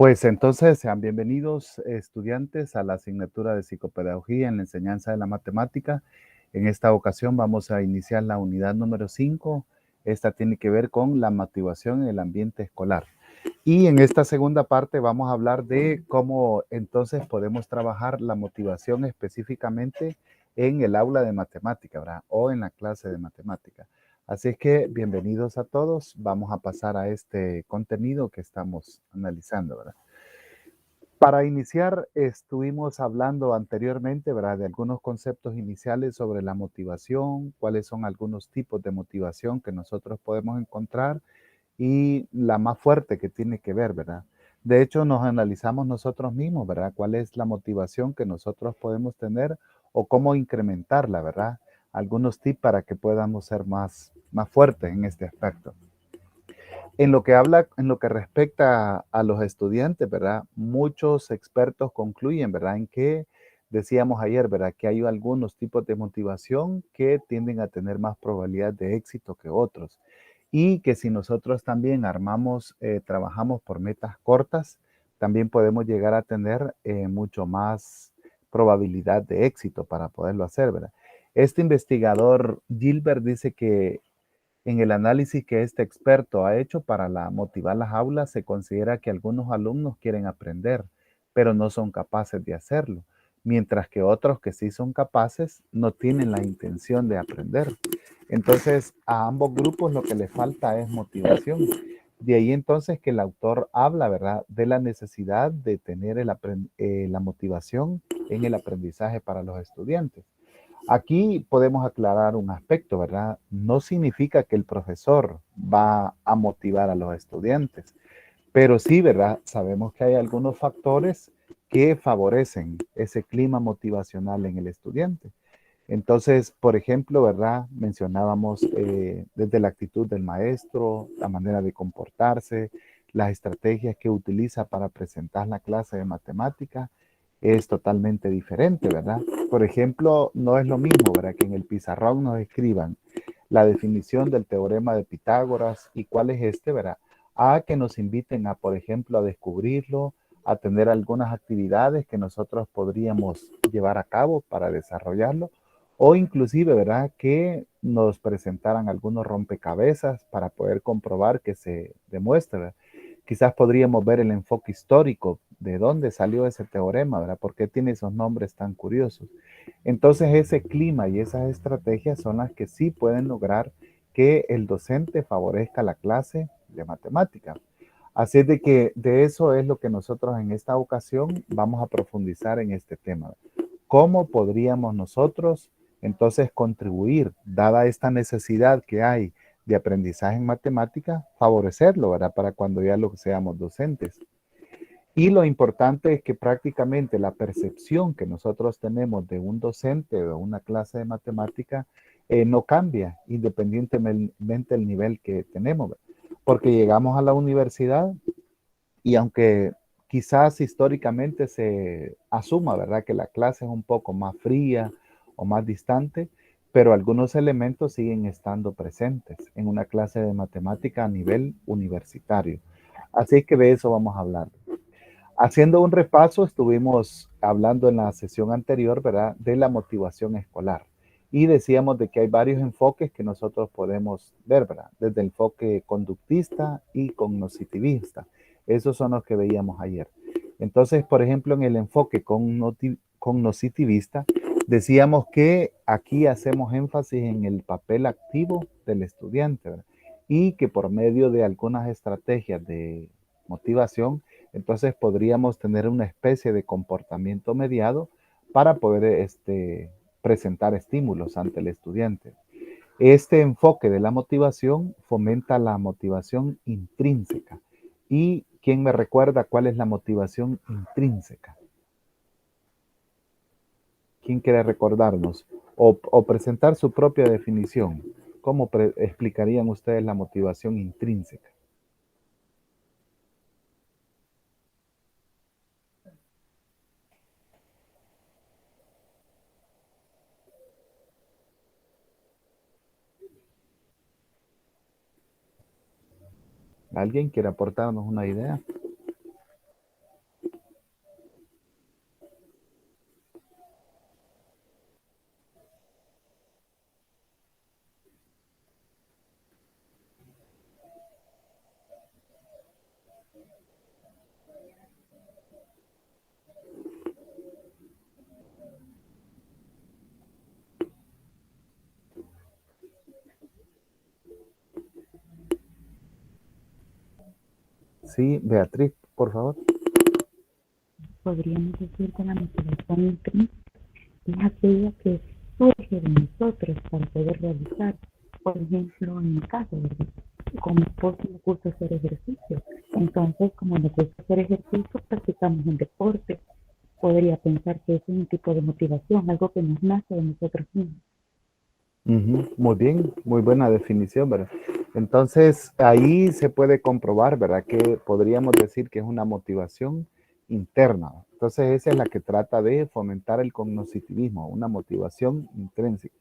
Pues entonces sean bienvenidos estudiantes a la asignatura de psicopedagogía en la enseñanza de la matemática. En esta ocasión vamos a iniciar la unidad número 5. Esta tiene que ver con la motivación en el ambiente escolar. Y en esta segunda parte vamos a hablar de cómo entonces podemos trabajar la motivación específicamente en el aula de matemática, ¿verdad? O en la clase de matemática. Así es que bienvenidos a todos. Vamos a pasar a este contenido que estamos analizando, ¿verdad? Para iniciar, estuvimos hablando anteriormente, ¿verdad? De algunos conceptos iniciales sobre la motivación, cuáles son algunos tipos de motivación que nosotros podemos encontrar y la más fuerte que tiene que ver, ¿verdad? De hecho, nos analizamos nosotros mismos, ¿verdad? ¿Cuál es la motivación que nosotros podemos tener o cómo incrementarla, ¿verdad? Algunos tips para que podamos ser más fuertes en este aspecto. En lo que respecta a los estudiantes, ¿verdad? Muchos expertos concluyen, ¿verdad? En que decíamos ayer, ¿verdad? Que hay algunos tipos de motivación que tienden a tener más probabilidad de éxito que otros. Y que si nosotros también trabajamos por metas cortas, también podemos llegar a tener mucho más probabilidad de éxito para poderlo hacer, ¿verdad? Este investigador Gilbert dice que en el análisis que este experto ha hecho para motivar las aulas, se considera que algunos alumnos quieren aprender, pero no son capaces de hacerlo, mientras que otros que sí son capaces no tienen la intención de aprender. Entonces, a ambos grupos lo que les falta es motivación. De ahí entonces que el autor habla, ¿verdad?, de la necesidad de tener la motivación en el aprendizaje para los estudiantes. Aquí podemos aclarar un aspecto, ¿verdad? No significa que el profesor va a motivar a los estudiantes, pero sí, ¿verdad? Sabemos que hay algunos factores que favorecen ese clima motivacional en el estudiante. Entonces, por ejemplo, ¿verdad? Mencionábamos desde la actitud del maestro, la manera de comportarse, las estrategias que utiliza para presentar la clase de matemática, es totalmente diferente, ¿verdad? Por ejemplo, no es lo mismo, ¿verdad? Que en el pizarrón nos escriban la definición del teorema de Pitágoras y cuál es este, ¿verdad? A que nos inviten a, por ejemplo, a descubrirlo, a tener algunas actividades que nosotros podríamos llevar a cabo para desarrollarlo o inclusive, ¿verdad? Que nos presentaran algunos rompecabezas para poder comprobar que se demuestra, ¿verdad? Quizás podríamos ver el enfoque histórico de dónde salió ese teorema, ¿verdad? ¿Por qué tiene esos nombres tan curiosos? Entonces, ese clima y esas estrategias son las que sí pueden lograr que el docente favorezca la clase de matemática. Así es de que de eso es lo que nosotros en esta ocasión vamos a profundizar en este tema. ¿Cómo podríamos nosotros entonces contribuir, dada esta necesidad que hay de aprendizaje en matemática, favorecerlo, ¿verdad? Para cuando ya lo seamos docentes. Y lo importante es que prácticamente la percepción que nosotros tenemos de un docente o de una clase de matemática no cambia independientemente del nivel que tenemos. Porque llegamos a la universidad y aunque quizás históricamente se asuma, ¿verdad?, que la clase es un poco más fría o más distante, pero algunos elementos siguen estando presentes en una clase de matemática a nivel universitario. Así que de eso vamos a hablar. Haciendo un repaso, estuvimos hablando en la sesión anterior, ¿verdad?, de la motivación escolar. Y decíamos de que hay varios enfoques que nosotros podemos ver, ¿verdad? Desde el enfoque conductista y cognitivista. Esos son los que veíamos ayer. Entonces, por ejemplo, en el enfoque cognitivista, decíamos que aquí hacemos énfasis en el papel activo del estudiante, ¿verdad? Y que por medio de algunas estrategias de motivación, entonces podríamos tener una especie de comportamiento mediado para poder presentar estímulos ante el estudiante. Este enfoque de la motivación fomenta la motivación intrínseca. ¿Y quién me recuerda cuál es la motivación intrínseca? ¿Quién quiere recordarnos? O presentar su propia definición. ¿Cómo explicarían ustedes la motivación intrínseca? ¿Alguien quiere aportarnos una idea? Sí, Beatriz, por favor. Podríamos decir que la motivación intrínseca es aquella que surge de nosotros para poder realizar, por ejemplo, en mi caso, ¿verdad? Como esposo me gusta hacer ejercicio, entonces como me gusta hacer ejercicio, practicamos un deporte. Podría pensar que es un tipo de motivación, algo que nos nace de nosotros mismos. Ujú, muy bien, muy buena definición, ¿verdad? Entonces, ahí se puede comprobar, ¿verdad? Que podríamos decir que es una motivación interna. Entonces, esa es la que trata de fomentar el cognoscitivismo, una motivación intrínseca.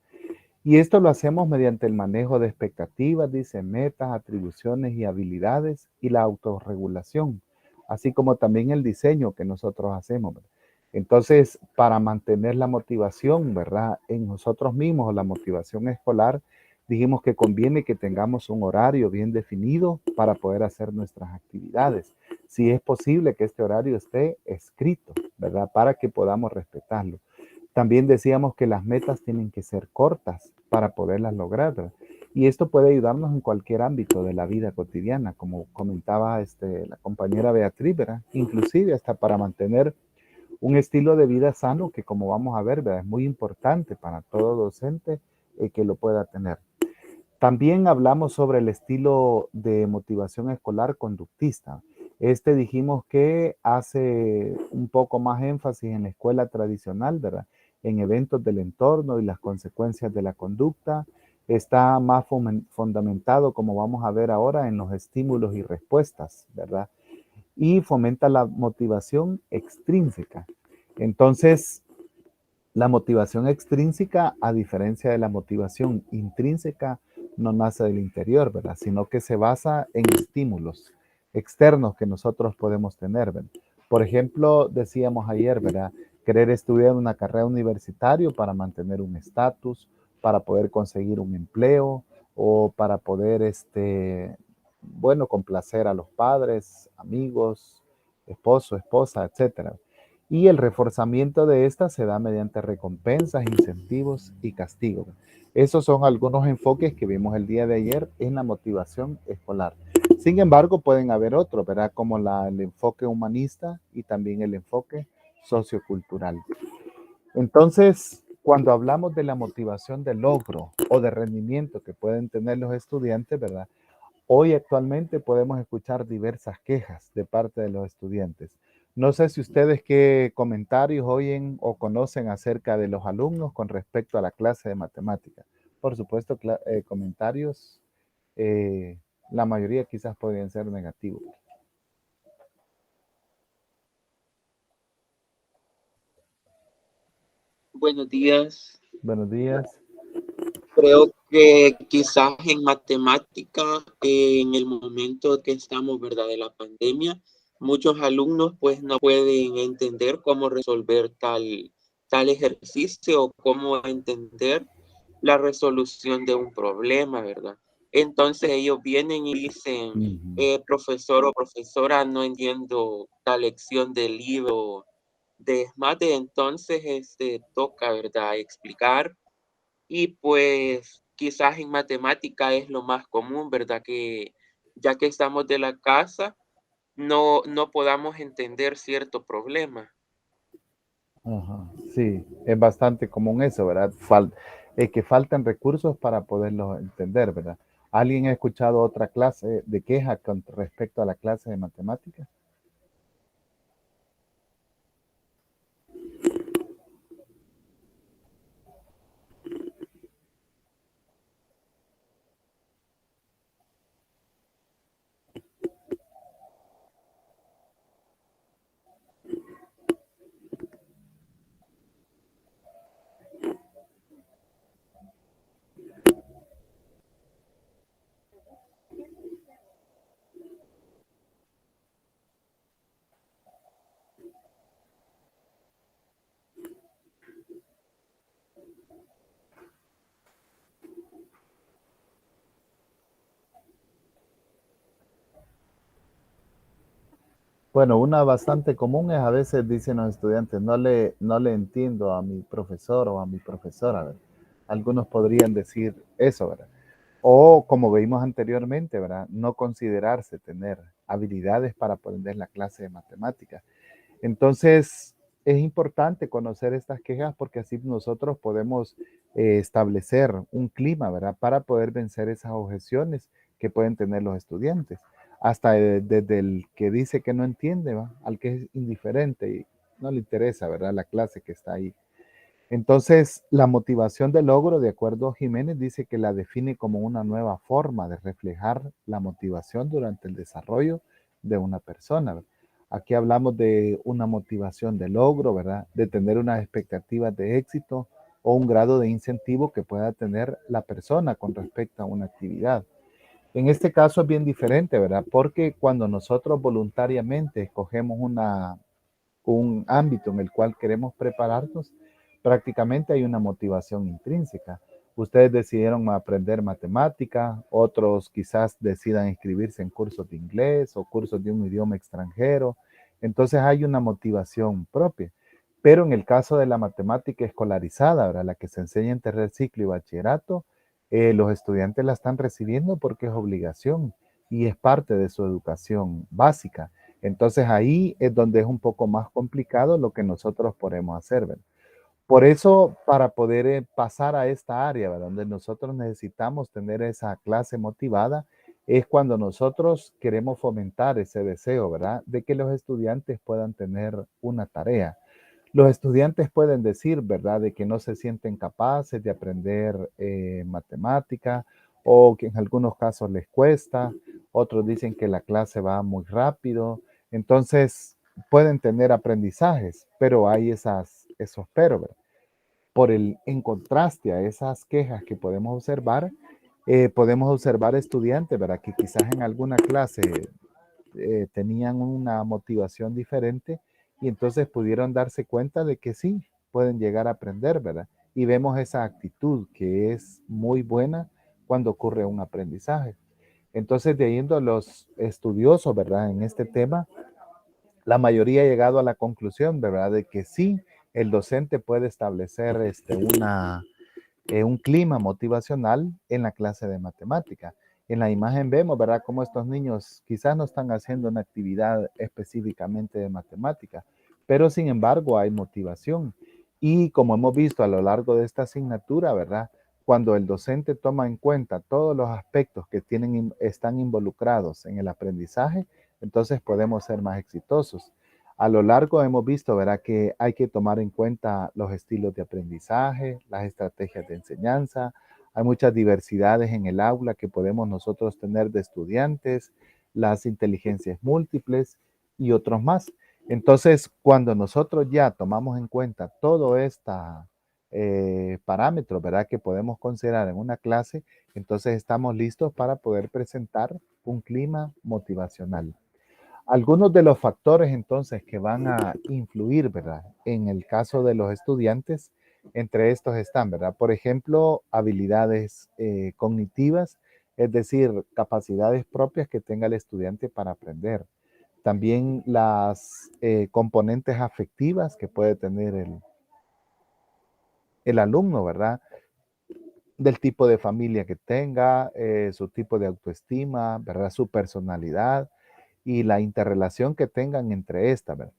Y esto lo hacemos mediante el manejo de expectativas, dice, metas, atribuciones y habilidades y la autorregulación, así como también el diseño que nosotros hacemos, ¿verdad? Entonces, para mantener la motivación, ¿verdad? En nosotros mismos, la motivación escolar, dijimos que conviene que tengamos un horario bien definido para poder hacer nuestras actividades. Si es posible que este horario esté escrito, ¿verdad? Para que podamos respetarlo. También decíamos que las metas tienen que ser cortas para poderlas lograr, ¿verdad? Y esto puede ayudarnos en cualquier ámbito de la vida cotidiana, como comentaba la compañera Beatriz, ¿verdad? Inclusive hasta para mantener un estilo de vida sano que, como vamos a ver, ¿verdad? Es muy importante para todo docente que lo pueda tener. También hablamos sobre el estilo de motivación escolar conductista. Dijimos que hace un poco más énfasis en la escuela tradicional, ¿verdad? En eventos del entorno y las consecuencias de la conducta. Está más fundamentado, como vamos a ver ahora, en los estímulos y respuestas, ¿verdad? Y fomenta la motivación extrínseca. Entonces, la motivación extrínseca, a diferencia de la motivación intrínseca, no nace del interior, ¿verdad? Sino que se basa en estímulos externos que nosotros podemos tener, ¿verdad? Por ejemplo, decíamos ayer, ¿verdad? Querer estudiar una carrera universitaria para mantener un estatus, para poder conseguir un empleo o para poder, bueno, complacer a los padres, amigos, esposo, esposa, etcétera. Y el reforzamiento de esta se da mediante recompensas, incentivos y castigos. Esos son algunos enfoques que vimos el día de ayer en la motivación escolar. Sin embargo, pueden haber otros, ¿verdad? Como el enfoque humanista y también el enfoque sociocultural. Entonces, cuando hablamos de la motivación de logro o de rendimiento que pueden tener los estudiantes, ¿verdad? Hoy actualmente podemos escuchar diversas quejas de parte de los estudiantes. No sé si ustedes qué comentarios oyen o conocen acerca de los alumnos con respecto a la clase de matemáticas. Por supuesto, comentarios, eh, la mayoría quizás podrían ser negativos. Buenos días. Buenos días. Creo que quizás en matemática, en el momento que estamos, ¿verdad?, de la pandemia, muchos alumnos pues no pueden entender cómo resolver tal ejercicio o cómo entender la resolución de un problema, ¿verdad? Entonces ellos vienen y dicen, profesor o profesora, no entiendo tal lección del libro de SMAT, entonces toca, ¿verdad?, explicar. Y pues quizás en matemática es lo más común, ¿verdad? Que ya que estamos de la casa, no podamos entender cierto problema. Ajá, sí, es bastante común eso, ¿verdad? Que faltan recursos para poderlos entender, ¿verdad? ¿Alguien ha escuchado otra clase de queja con respecto a la clase de matemáticas? Bueno, una bastante común es a veces dicen los estudiantes, no le entiendo a mi profesor o a mi profesora, ¿verdad? Algunos podrían decir eso, ¿verdad? O como vimos anteriormente, ¿verdad? No considerarse tener habilidades para aprender la clase de matemáticas. Entonces, es importante conocer estas quejas porque así nosotros podemos establecer un clima, ¿verdad? Para poder vencer esas objeciones que pueden tener los estudiantes. Hasta desde el que dice que no entiende, ¿va? Al que es indiferente y no le interesa, ¿verdad? La clase que está ahí. Entonces, la motivación de logro, de acuerdo a Jiménez, dice que la define como una nueva forma de reflejar la motivación durante el desarrollo de una persona. Aquí hablamos de una motivación de logro, ¿verdad? De tener unas expectativas de éxito o un grado de incentivo que pueda tener la persona con respecto a una actividad. En este caso es bien diferente, ¿verdad? Porque cuando nosotros voluntariamente escogemos un ámbito en el cual queremos prepararnos, prácticamente hay una motivación intrínseca. Ustedes decidieron aprender matemática, otros quizás decidan inscribirse en cursos de inglés o cursos de un idioma extranjero. Entonces hay una motivación propia. Pero en el caso de la matemática escolarizada, ¿verdad? La que se enseña en tercer ciclo y bachillerato, los estudiantes la están recibiendo porque es obligación y es parte de su educación básica. Entonces ahí es donde es un poco más complicado lo que nosotros podemos hacer, ¿verdad? Por eso, para poder pasar a esta área, ¿verdad? Donde nosotros necesitamos tener esa clase motivada, es cuando nosotros queremos fomentar ese deseo, ¿verdad? De que los estudiantes puedan tener una tarea. Los estudiantes pueden decir, ¿verdad?, de que no se sienten capaces de aprender matemática o que en algunos casos les cuesta, otros dicen que la clase va muy rápido, entonces pueden tener aprendizajes, pero hay esos pero, ¿verdad? En contraste a esas quejas que podemos observar estudiantes, ¿verdad?, que quizás en alguna clase tenían una motivación diferente y entonces pudieron darse cuenta de que sí, pueden llegar a aprender, ¿verdad? Y vemos esa actitud que es muy buena cuando ocurre un aprendizaje. Entonces, de ahí los estudiosos, ¿verdad? En este tema, la mayoría ha llegado a la conclusión, ¿verdad? De que sí, el docente puede establecer un clima motivacional en la clase de matemática. En la imagen vemos, ¿verdad?, cómo estos niños quizás no están haciendo una actividad específicamente de matemática, pero sin embargo hay motivación. Y como hemos visto a lo largo de esta asignatura, ¿verdad?, cuando el docente toma en cuenta todos los aspectos que están involucrados en el aprendizaje, entonces podemos ser más exitosos. A lo largo hemos visto, ¿verdad?, que hay que tomar en cuenta los estilos de aprendizaje, las estrategias de enseñanza. Hay muchas diversidades en el aula que podemos nosotros tener de estudiantes, las inteligencias múltiples y otros más. Entonces, cuando nosotros ya tomamos en cuenta todo esta parámetros, ¿verdad?, que podemos considerar en una clase, entonces estamos listos para poder presentar un clima motivacional. Algunos de los factores entonces que van a influir, ¿verdad? En el caso de los estudiantes, entre estos están, ¿verdad? Por ejemplo, habilidades cognitivas, es decir, capacidades propias que tenga el estudiante para aprender. También las componentes afectivas que puede tener el alumno, ¿verdad? Del tipo de familia que tenga, su tipo de autoestima, ¿verdad? Su personalidad y la interrelación que tengan entre estas, ¿verdad?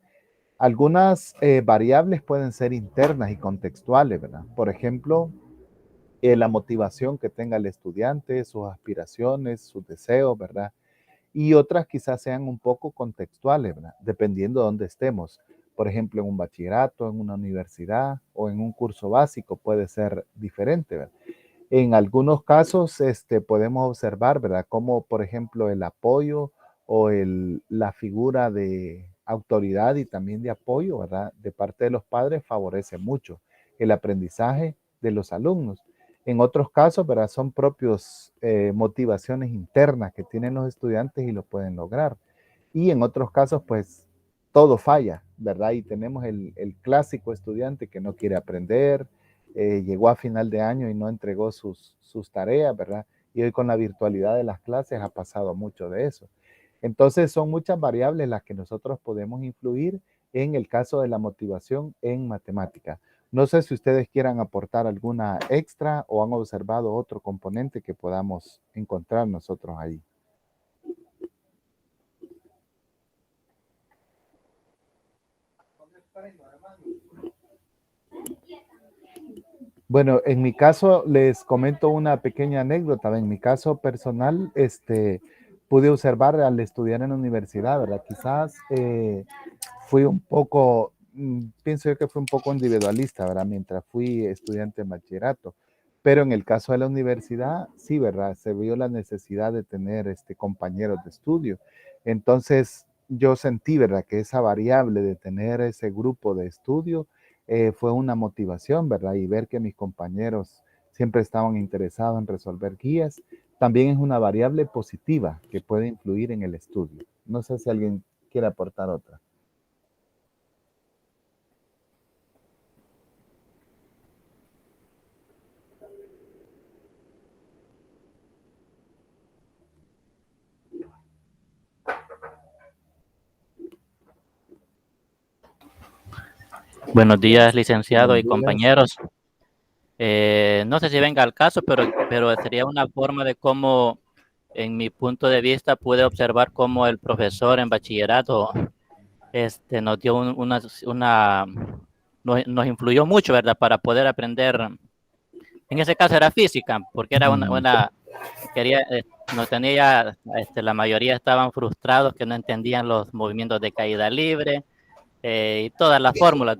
Algunas variables pueden ser internas y contextuales, ¿verdad? Por ejemplo, la motivación que tenga el estudiante, sus aspiraciones, sus deseos, ¿verdad? Y otras quizás sean un poco contextuales, ¿verdad? Dependiendo de dónde estemos. Por ejemplo, en un bachillerato, en una universidad o en un curso básico puede ser diferente, ¿verdad? En algunos casos, podemos observar, ¿verdad? Como, por ejemplo, el apoyo o la figura de autoridad y también de apoyo, ¿verdad? De parte de los padres favorece mucho el aprendizaje de los alumnos. En otros casos, ¿verdad? Son propios motivaciones internas que tienen los estudiantes y lo pueden lograr. Y en otros casos, pues, todo falla, ¿verdad? Y tenemos el clásico estudiante que no quiere aprender, llegó a final de año y no entregó sus tareas, ¿verdad? Y hoy con la virtualidad de las clases ha pasado mucho de eso. Entonces son muchas variables las que nosotros podemos influir en el caso de la motivación en matemática. No sé si ustedes quieran aportar alguna extra o han observado otro componente que podamos encontrar nosotros ahí. Bueno, en mi caso les comento una pequeña anécdota. En mi caso personal, pude observar al estudiar en la universidad, ¿verdad? Quizás fui un poco, pienso yo que fui un poco individualista, ¿verdad? Mientras fui estudiante en bachillerato. Pero en el caso de la universidad, sí, ¿verdad? Se vio la necesidad de tener compañeros de estudio. Entonces, yo sentí, ¿verdad? Que esa variable de tener ese grupo de estudio fue una motivación, ¿verdad? Y ver que mis compañeros siempre estaban interesados en resolver guías, también es una variable positiva que puede influir en el estudio. No sé si alguien quiere aportar otra. Buenos días, licenciado y Buenos días. compañeros. No sé si venga al caso, pero sería una forma de cómo, en mi punto de vista, pude observar cómo el profesor en bachillerato nos dio nos influyó mucho, ¿verdad? Para poder aprender. En ese caso era física, porque era quería, no tenía, la mayoría estaban frustrados que no entendían los movimientos de caída libre y todas las fórmulas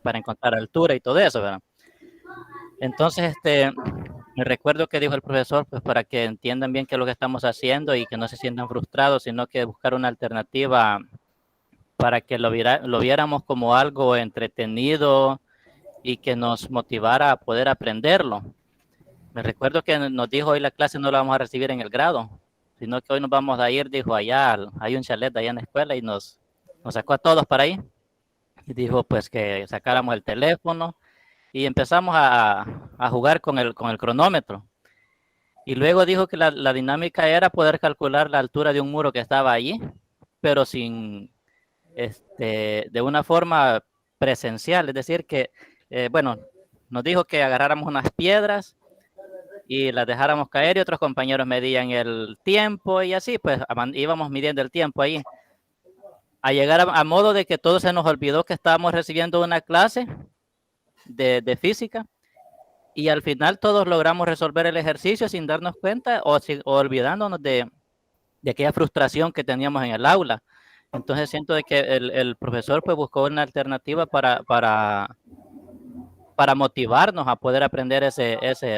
para encontrar altura y todo eso, ¿verdad? Entonces, me recuerdo que dijo el profesor, pues para que entiendan bien qué es lo que estamos haciendo y que no se sientan frustrados, sino que buscar una alternativa para que lo viéramos como algo entretenido y que nos motivara a poder aprenderlo. Me recuerdo que nos dijo hoy la clase no la vamos a recibir en el grado, sino que hoy nos vamos a ir, dijo, allá, hay un chalet allá en la escuela y nos sacó a todos para ahí y dijo pues que sacáramos el teléfono y empezamos a jugar con el cronómetro. Y luego dijo que la dinámica era poder calcular la altura de un muro que estaba allí, pero sin, de una forma presencial, es decir, que, bueno, nos dijo que agarráramos unas piedras y las dejáramos caer y otros compañeros medían el tiempo y así, pues íbamos midiendo el tiempo ahí. A llegar a modo de que todo se nos olvidó que estábamos recibiendo una clase de física y al final todos logramos resolver el ejercicio sin darnos cuenta o olvidándonos de aquella frustración que teníamos en el aula. Entonces siento de que el profesor pues buscó una alternativa para motivarnos a poder aprender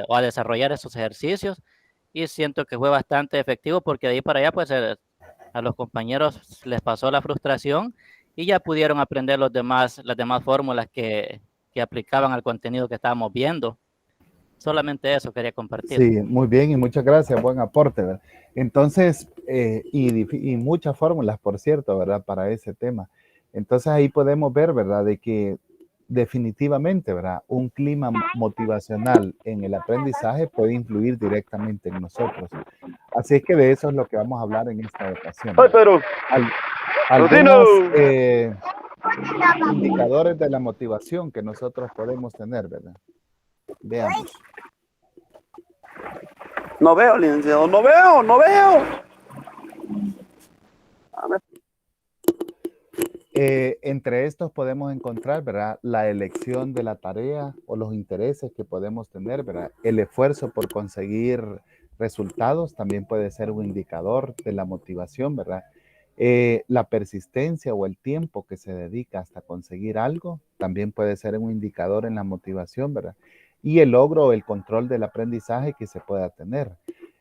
o a desarrollar esos ejercicios y siento que fue bastante efectivo porque de ahí para allá pues a los compañeros les pasó la frustración y ya pudieron aprender las demás fórmulas que aplicaban al contenido que estábamos viendo. Solamente eso quería compartir. Sí, muy bien y muchas gracias, buen aporte, ¿verdad? Entonces, y muchas fórmulas, por cierto, ¿verdad? Para ese tema. Entonces ahí podemos ver, ¿verdad? De que definitivamente, ¿verdad? Un clima motivacional en el aprendizaje puede influir directamente en nosotros. Así es que de eso es lo que vamos a hablar en esta ocasión. Algunos indicadores de la motivación que nosotros podemos tener, ¿verdad? Veamos. No veo, licenciado, no veo. Entre estos podemos encontrar, ¿verdad? La elección de la tarea o los intereses que podemos tener, ¿verdad? El esfuerzo por conseguir resultados también puede ser un indicador de la motivación, ¿verdad? La persistencia o el tiempo que se dedica hasta conseguir algo también puede ser un indicador en la motivación, ¿verdad? Y el logro o el control del aprendizaje que se pueda tener.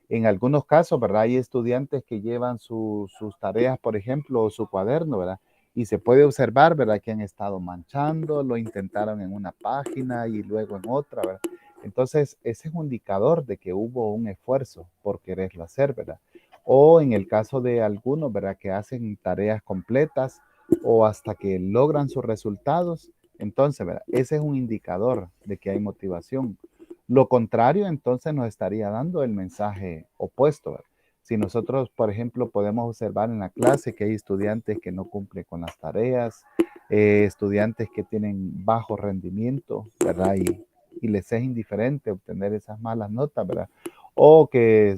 En algunos casos, ¿verdad? Hay estudiantes que llevan sus tareas, por ejemplo, o su cuaderno, ¿verdad? Y se puede observar, ¿verdad? Que han estado manchando, lo intentaron en una página y luego en otra, ¿verdad? Entonces, ese es un indicador de que hubo un esfuerzo por quererlo hacer, ¿verdad? O en el caso de algunos, ¿verdad? Que hacen tareas completas o hasta que logran sus resultados. Entonces, ¿verdad? Ese es un indicador de que hay motivación. Lo contrario, entonces, nos estaría dando el mensaje opuesto, ¿verdad? Si nosotros, por ejemplo, podemos observar en la clase que hay estudiantes que no cumplen con las tareas, estudiantes que tienen bajo rendimiento, ¿verdad? Y les es indiferente obtener esas malas notas, ¿verdad? O que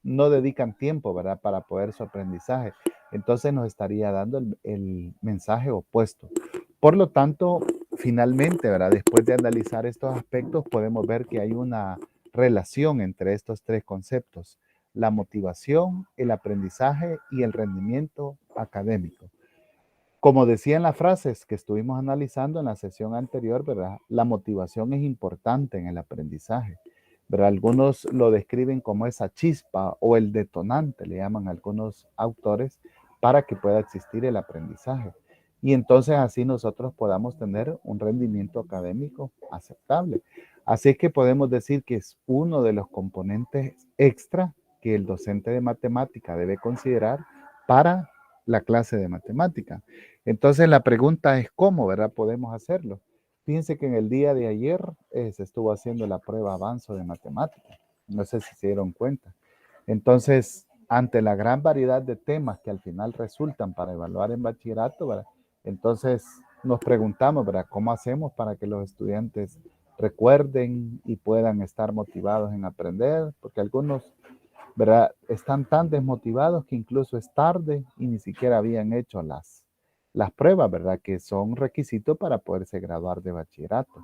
no dedican tiempo, ¿verdad? Para poder su aprendizaje. Entonces nos estaría dando el mensaje opuesto. Por lo tanto, finalmente, ¿verdad? Después de analizar estos aspectos, podemos ver que hay una relación entre estos tres conceptos: la motivación, el aprendizaje y el rendimiento académico. Como decía en las frases que estuvimos analizando en la sesión anterior, ¿verdad? La motivación es importante en el aprendizaje, ¿verdad? Algunos lo describen como esa chispa o el detonante, le llaman algunos autores, para que pueda existir el aprendizaje. Y entonces así nosotros podamos tener un rendimiento académico aceptable. Así es que podemos decir que es uno de los componentes extra que el docente de matemática debe considerar para la clase de matemática. Entonces la pregunta es cómo, ¿verdad? Podemos hacerlo. Fíjense que en el día de ayer se estuvo haciendo la prueba avanzo de matemática. No sé si se dieron cuenta. Entonces, ante la gran variedad de temas que al final resultan para evaluar en bachillerato, ¿verdad? Entonces nos preguntamos, ¿verdad? ¿Cómo hacemos para que los estudiantes recuerden y puedan estar motivados en aprender? Porque algunos, ¿verdad? Están tan desmotivados que incluso es tarde y ni siquiera habían hecho las pruebas, ¿verdad? Que son requisitos para poderse graduar de bachillerato.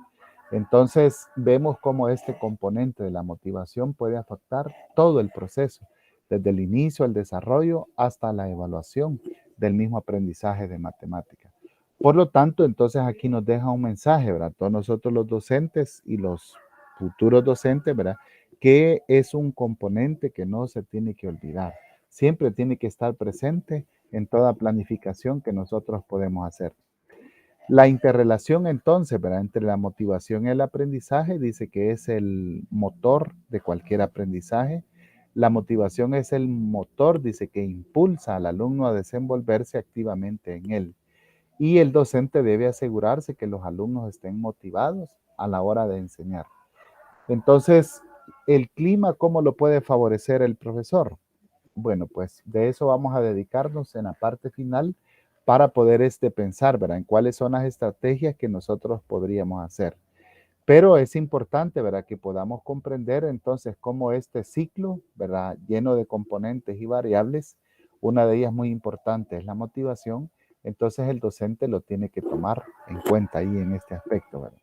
Entonces, vemos cómo este componente de la motivación puede afectar todo el proceso, desde el inicio, el desarrollo, hasta la evaluación del mismo aprendizaje de matemática. Por lo tanto, entonces aquí nos deja un mensaje, ¿verdad? Todos nosotros los docentes y los futuros docentes, ¿verdad? Que es un componente que no se tiene que olvidar. Siempre tiene que estar presente en toda planificación que nosotros podemos hacer. La interrelación entonces, ¿verdad? Entre la motivación y el aprendizaje dice que es el motor de cualquier aprendizaje. La motivación es el motor, dice, que impulsa al alumno a desenvolverse activamente en él. Y el docente debe asegurarse que los alumnos estén motivados a la hora de enseñar. Entonces, el clima, ¿cómo lo puede favorecer el profesor? Bueno, pues de eso vamos a dedicarnos en la parte final para poder pensar, ¿verdad? En cuáles son las estrategias que nosotros podríamos hacer. Pero es importante, ¿verdad? Que podamos comprender entonces cómo este ciclo, ¿verdad? Lleno de componentes y variables, una de ellas muy importante es la motivación, entonces el docente lo tiene que tomar en cuenta ahí en este aspecto, ¿verdad?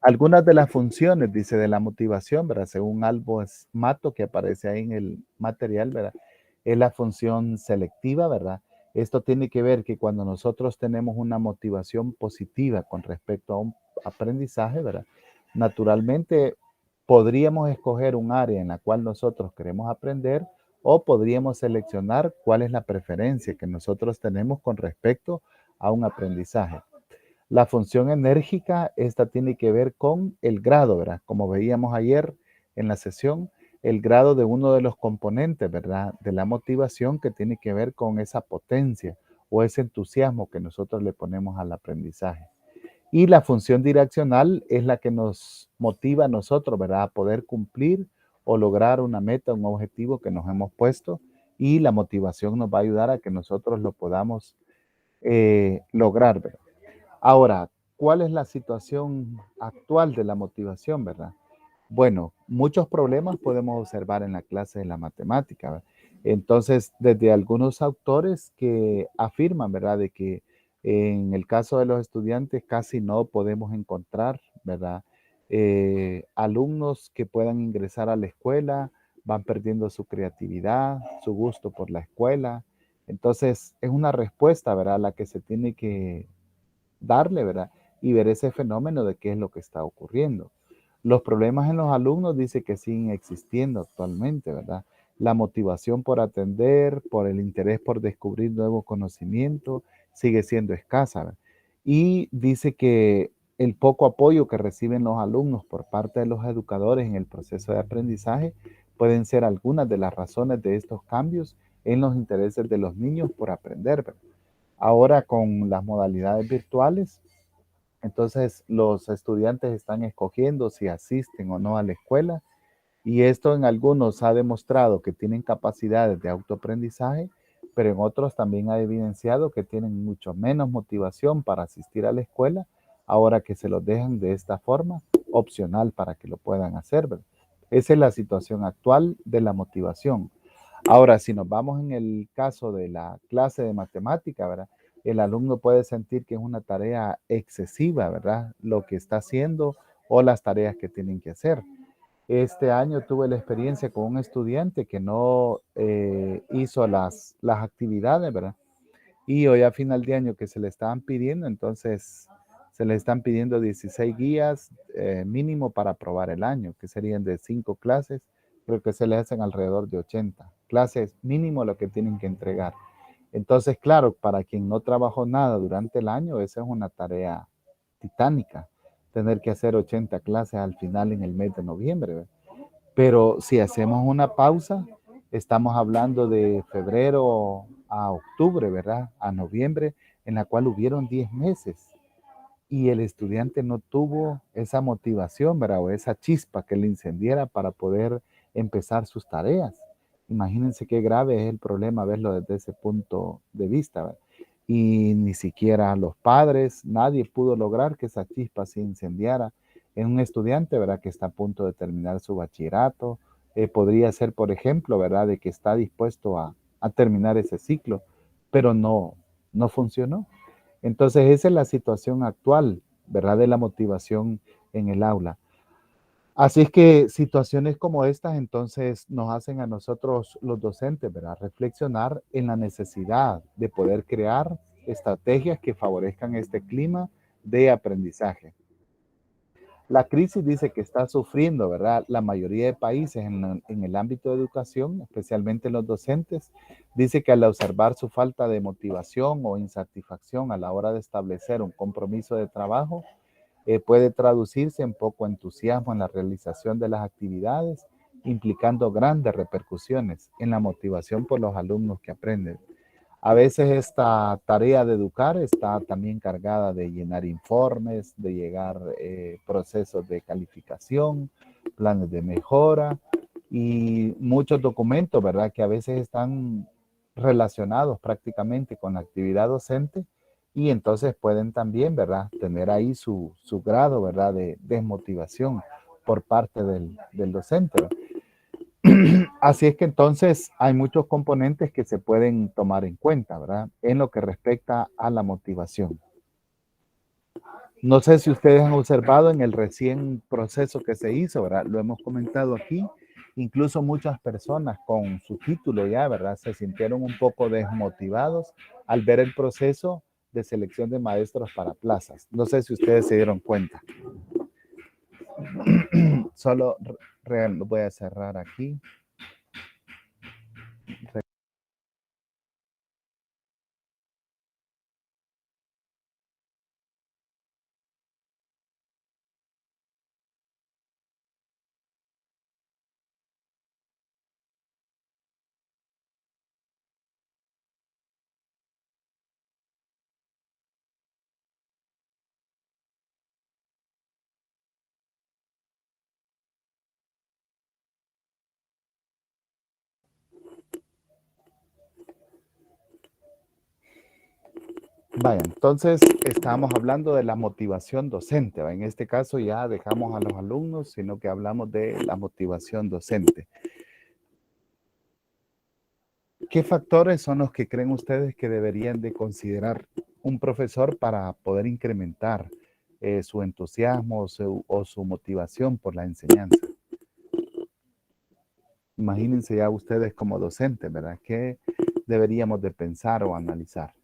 Algunas de las funciones, dice, de la motivación, ¿verdad? Según Albos Mato, que aparece ahí en el material, ¿verdad? Es la función selectiva, ¿verdad? Esto tiene que ver que cuando nosotros tenemos una motivación positiva con respecto a un aprendizaje, ¿verdad? Naturalmente podríamos escoger un área en la cual nosotros queremos aprender o podríamos seleccionar cuál es la preferencia que nosotros tenemos con respecto a un aprendizaje. La función enérgica, esta tiene que ver con el grado, ¿verdad? Como veíamos ayer en la sesión, el grado de uno de los componentes, ¿verdad? De la motivación, que tiene que ver con esa potencia o ese entusiasmo que nosotros le ponemos al aprendizaje. Y la función direccional es la que nos motiva a nosotros, ¿verdad? A poder cumplir o lograr una meta, un objetivo que nos hemos puesto, y la motivación nos va a ayudar a que nosotros lo podamos lograr, ¿verdad? Ahora, ¿cuál es la situación actual de la motivación, verdad? Bueno, muchos problemas podemos observar en la clase de la matemática, ¿verdad? Entonces, desde algunos autores que afirman, ¿verdad?, de que en el caso de los estudiantes casi no podemos encontrar, ¿verdad?, alumnos que puedan ingresar a la escuela, van perdiendo su creatividad, su gusto por la escuela. Entonces, es una respuesta, ¿verdad?, la que se tiene que darle, ¿verdad? Y ver ese fenómeno de qué es lo que está ocurriendo. Los problemas en los alumnos dice que siguen existiendo actualmente, ¿verdad? La motivación por atender, por el interés por descubrir nuevos conocimientos, sigue siendo escasa, ¿verdad? Y dice que el poco apoyo que reciben los alumnos por parte de los educadores en el proceso de aprendizaje pueden ser algunas de las razones de estos cambios en los intereses de los niños por aprender, ¿verdad? Ahora con las modalidades virtuales, entonces los estudiantes están escogiendo si asisten o no a la escuela Y esto en algunos ha demostrado que tienen capacidades de autoaprendizaje, pero en otros también ha evidenciado que tienen mucho menos motivación para asistir a la escuela ahora que se los dejan de esta forma, opcional para que lo puedan hacer, ¿verdad? Esa es la situación actual de la motivación. Ahora, si nos vamos en el caso de la clase de matemática, ¿verdad? El alumno puede sentir que es una tarea excesiva, ¿verdad? Lo que está haciendo o las tareas que tienen que hacer. Este año tuve la experiencia con un estudiante que no hizo las actividades, ¿verdad? Y hoy a final de año que se le estaban pidiendo, entonces se le están pidiendo 16 guías mínimo para aprobar el año, que serían de 5 clases, creo que se le hacen alrededor de 80 clases mínimo lo que tienen que entregar. Entonces, claro, para quien no trabajó nada durante el año, esa es una tarea titánica, tener que hacer 80 clases al final en el mes de noviembre, ¿verdad? Pero si hacemos una pausa, estamos hablando de febrero a octubre, ¿verdad? A noviembre, en la cual hubieron 10 meses y el estudiante no tuvo esa motivación, ¿verdad? O esa chispa que le encendiera para poder empezar sus tareas. Imagínense qué grave es el problema verlo desde ese punto de vista, ¿verdad? Y ni siquiera los padres, nadie pudo lograr que esa chispa se incendiara en un estudiante, ¿verdad? Que está a punto de terminar su bachillerato. Podría ser, por ejemplo, ¿verdad? De que está dispuesto a terminar ese ciclo, pero no funcionó. Entonces, esa es la situación actual, ¿verdad? De la motivación en el aula. Así es que situaciones como estas entonces nos hacen a nosotros los docentes, ¿verdad? Reflexionar en la necesidad de poder crear estrategias que favorezcan este clima de aprendizaje. La crisis dice que está sufriendo, ¿verdad? La mayoría de países en el ámbito de educación, especialmente los docentes, dice que al observar su falta de motivación o insatisfacción a la hora de establecer un compromiso de trabajo, puede traducirse en poco entusiasmo en la realización de las actividades, implicando grandes repercusiones en la motivación por los alumnos que aprenden. A veces esta tarea de educar está también cargada de llenar informes, de llegar procesos de calificación, planes de mejora y muchos documentos, ¿verdad? Que a veces están relacionados prácticamente con la actividad docente y entonces pueden también, ¿verdad? Tener ahí su grado, ¿verdad? De desmotivación por parte del docente, ¿verdad? Así es que entonces hay muchos componentes que se pueden tomar en cuenta, ¿verdad? En lo que respecta a la motivación. No sé si ustedes han observado en el recién proceso que se hizo, ¿verdad? Lo hemos comentado aquí. Incluso muchas personas con su título ya, ¿verdad? Se sintieron un poco desmotivados al ver el proceso de selección de maestros para plazas. No sé si ustedes se dieron cuenta. Solo lo voy a cerrar aquí. Vaya, entonces estamos hablando de la motivación docente. ¿Va? En este caso ya dejamos a los alumnos, sino que hablamos de la motivación docente. ¿Qué factores son los que creen ustedes que deberían de considerar un profesor para poder incrementar su entusiasmo o su motivación por la enseñanza? Imagínense ya ustedes como docentes, ¿verdad? ¿Qué deberíamos de pensar o analizar?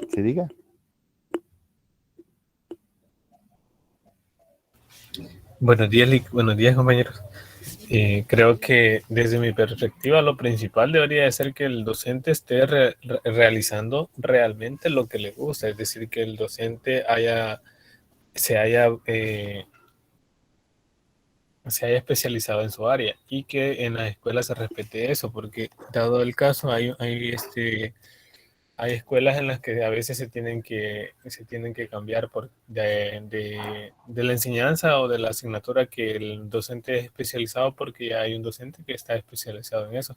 ¿Se diga? Buenos días compañeros. Creo que desde mi perspectiva lo principal debería de ser que el docente esté realizando realmente lo que le gusta, es decir, que el docente se haya se haya especializado en su área y que en las escuelas se respete eso, porque dado el caso hay escuelas en las que a veces se tienen que cambiar de la enseñanza o de la asignatura que el docente es especializado, porque ya hay un docente que está especializado en eso.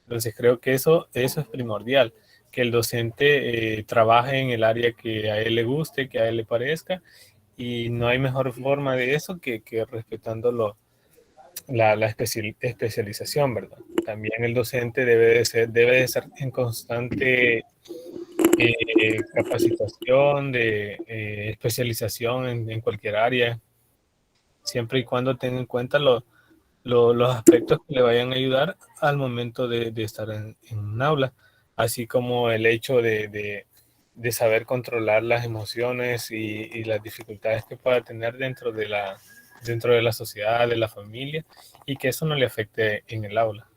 Entonces creo que eso es primordial, que el docente trabaje en el área que a él le guste, que a él le parezca, y no hay mejor forma de eso que respetándolo la especialización, ¿verdad? También el docente debe de ser en constante capacitación, de especialización en cualquier área, siempre y cuando tenga en cuenta los aspectos que le vayan a ayudar al momento de estar en un aula, así como el hecho de saber controlar las emociones y las dificultades que pueda tener dentro de la sociedad, de la familia, y que eso no le afecte en el aula.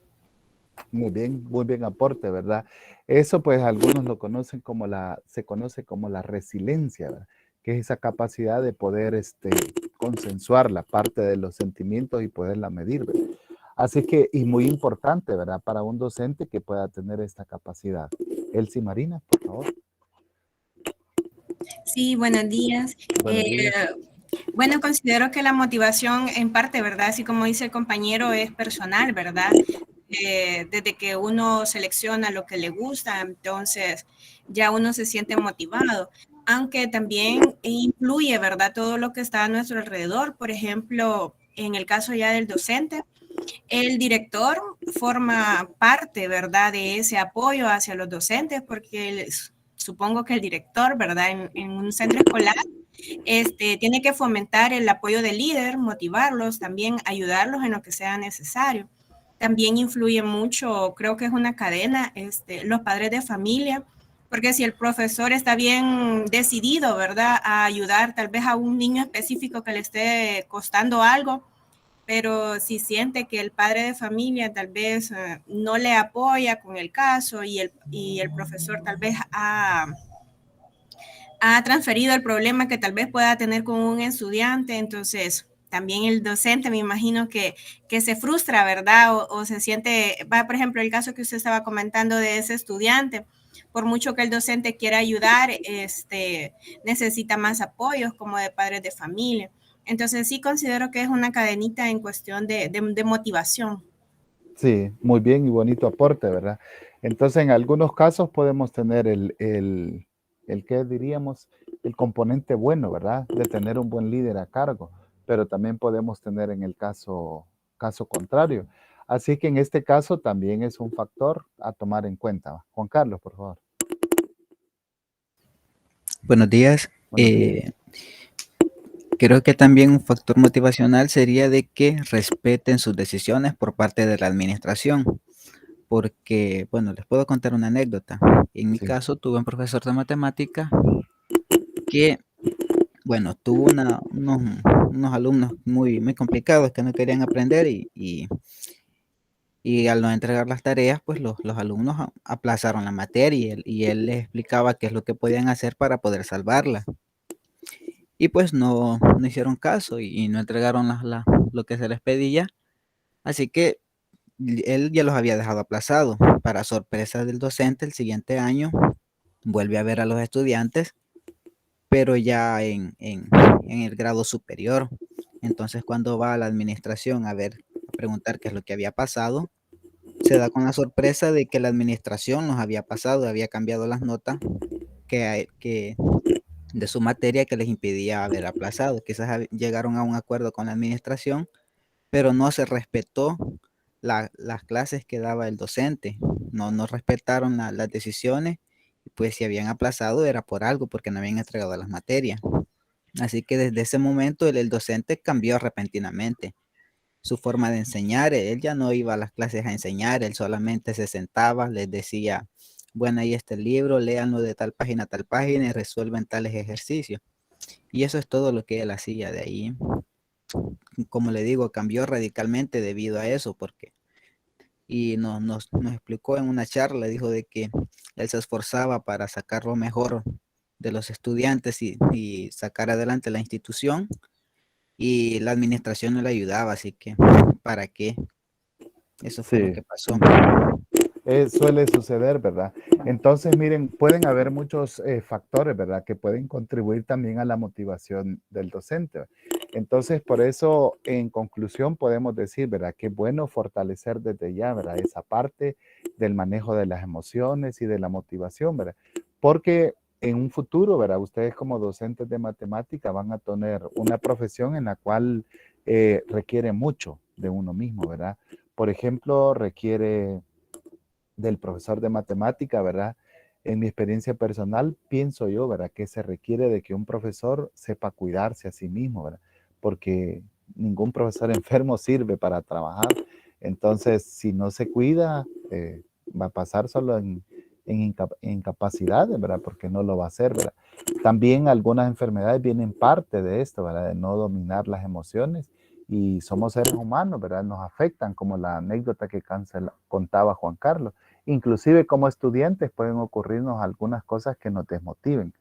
Muy bien aporte, ¿verdad? Eso pues algunos lo conocen como se conoce como la resiliencia, ¿verdad? Que es esa capacidad de poder consensuar la parte de los sentimientos y poderla medir, ¿verdad? Así que, y muy importante, ¿verdad? Para un docente que pueda tener esta capacidad. Elsie Marina, por favor. Sí, buenos días. Buenos días. Bueno, considero que la motivación en parte, ¿verdad? Así como dice el compañero, es personal, ¿verdad? Desde que uno selecciona lo que le gusta, entonces ya uno se siente motivado. Aunque también influye, ¿verdad? Todo lo que está a nuestro alrededor. Por ejemplo, en el caso ya del docente, el director forma parte, ¿verdad? De ese apoyo hacia los docentes, porque supongo que el director, ¿verdad? En un centro escolar tiene que fomentar el apoyo del líder, motivarlos, también ayudarlos en lo que sea necesario. También influye mucho, creo que es una cadena, los padres de familia, porque si el profesor está bien decidido, ¿verdad?, a ayudar tal vez a un niño específico que le esté costando algo, pero si siente que el padre de familia tal vez no le apoya con el caso y el profesor tal vez ha transferido el problema que tal vez pueda tener con un estudiante, entonces también el docente me imagino que se frustra, ¿verdad? O se siente, por ejemplo, el caso que usted estaba comentando de ese estudiante, por mucho que el docente quiera ayudar, necesita más apoyos como de padres de familia. Entonces sí considero que es una cadenita en cuestión de motivación. Sí, muy bien y bonito aporte, ¿verdad? Entonces, en algunos casos podemos tener el que diríamos, el componente bueno, ¿verdad? De tener un buen líder a cargo, pero también podemos tener en el caso contrario. Así que en este caso también es un factor a tomar en cuenta. Juan Carlos, por favor. Buenos días. Buenos días. Creo que también un factor motivacional sería de que respeten sus decisiones por parte de la administración, porque, bueno, les puedo contar una anécdota. En mi Sí. caso, tuve un profesor de matemática que, bueno, tuvo unos alumnos muy complicados que no querían aprender y al no entregar las tareas, pues los alumnos aplazaron la materia y él les explicaba qué es lo que podían hacer para poder salvarla. Y pues no hicieron caso y no entregaron lo que se les pedía. Así que él ya los había dejado aplazados. Para sorpresa del docente, el siguiente año vuelve a ver a los estudiantes, pero ya en el grado superior. Entonces, cuando va a la administración a preguntar qué es lo que había pasado, se da con la sorpresa de que la administración nos había pasado, había cambiado las notas que de su materia que les impedía haber aplazado. Quizás llegaron a un acuerdo con la administración, pero no se respetó las clases que daba el docente. No respetaron las decisiones, pues si habían aplazado era por algo, porque no habían entregado las materias. Así que desde ese momento el docente cambió repentinamente su forma de enseñar. Él ya no iba a las clases a enseñar, él solamente se sentaba, les decía, bueno, ahí está el libro, léanlo de tal página a tal página y resuelven tales ejercicios. Y eso es todo lo que él hacía. De ahí, como le digo, cambió radicalmente debido a eso, y nos explicó en una charla, dijo de que él se esforzaba para sacar lo mejor de los estudiantes y sacar adelante la institución. y la administración no le ayudaba, así que, ¿para qué? Eso fue lo Sí. que pasó. Suele suceder, ¿verdad? Entonces, miren, pueden haber muchos factores, ¿verdad? Que pueden contribuir también a la motivación del docente. Entonces, por eso, en conclusión, podemos decir, ¿verdad? Que es bueno fortalecer desde ya, ¿verdad? Esa parte del manejo de las emociones y de la motivación, ¿verdad? Porque en un futuro, ¿verdad? Ustedes como docentes de matemática van a tener una profesión en la cual requiere mucho de uno mismo, ¿verdad? Por ejemplo, requiere del profesor de matemática, ¿verdad? En mi experiencia personal, pienso yo, ¿verdad? Que se requiere de que un profesor sepa cuidarse a sí mismo, ¿verdad? Porque ningún profesor enfermo sirve para trabajar. Entonces, si no se cuida, va a pasar solo en incapacidades, ¿verdad? Porque no lo va a hacer, ¿verdad? También algunas enfermedades vienen parte de esto, ¿verdad? De no dominar las emociones y somos seres humanos, ¿verdad? Nos afectan, como la anécdota que contaba Juan Carlos. Inclusive como estudiantes pueden ocurrirnos algunas cosas que nos desmotiven.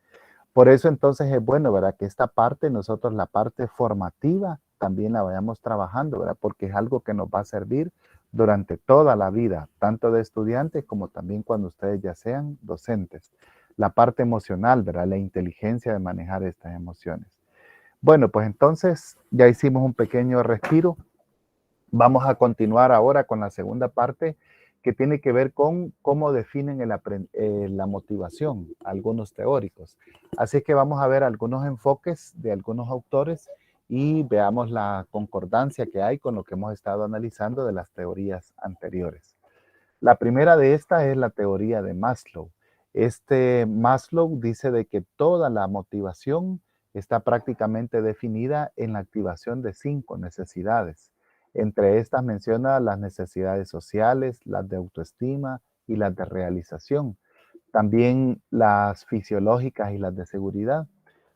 Por eso entonces es bueno, ¿verdad? Que esta parte, nosotros la parte formativa, también la vayamos trabajando, ¿verdad? Porque es algo que nos va a servir durante toda la vida, tanto de estudiantes como también cuando ustedes ya sean docentes. La parte emocional, ¿verdad? La inteligencia de manejar estas emociones. Bueno, pues entonces ya hicimos un pequeño respiro. Vamos a continuar ahora con la segunda parte que tiene que ver con cómo definen la motivación, algunos teóricos. Así que vamos a ver algunos enfoques de algunos autores y veamos la concordancia que hay con lo que hemos estado analizando de las teorías anteriores. La primera de estas es la teoría de Maslow. Este Maslow dice de que toda la motivación está prácticamente definida en la activación de 5 necesidades. Entre estas menciona las necesidades sociales, las de autoestima y las de realización. También las fisiológicas y las de seguridad.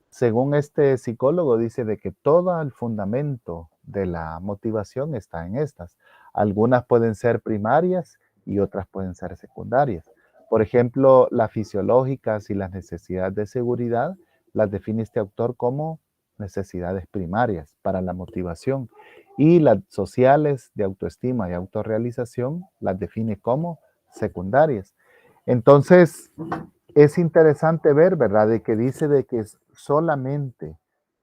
Según este psicólogo, dice de que todo el fundamento de la motivación está en estas. Algunas pueden ser primarias y otras pueden ser secundarias. Por ejemplo, las fisiológicas y las necesidades de seguridad las define este autor como necesidades primarias para la motivación y las sociales de autoestima y autorrealización las define como secundarias. Entonces, es interesante ver, ¿verdad? De que dice de que es solamente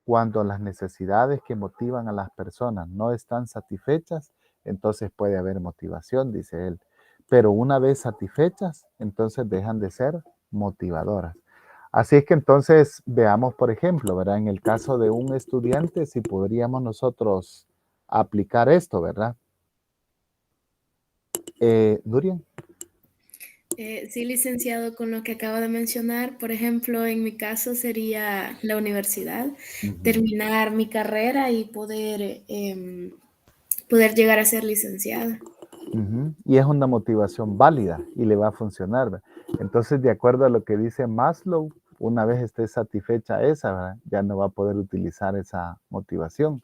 cuando las necesidades que motivan a las personas no están satisfechas, entonces puede haber motivación, dice él. Pero una vez satisfechas, entonces dejan de ser motivadoras. Así es que entonces veamos, por ejemplo, ¿verdad? En el caso de un estudiante, si podríamos nosotros aplicar esto, ¿verdad? Durian. Sí, licenciado, con lo que acaba de mencionar, por ejemplo, en mi caso sería la universidad, terminar mi carrera y poder llegar a ser licenciada. Y es una motivación válida y le va a funcionar, ¿verdad? Entonces, de acuerdo a lo que dice Maslow, una vez esté satisfecha esa, ¿verdad? Ya no va a poder utilizar esa motivación.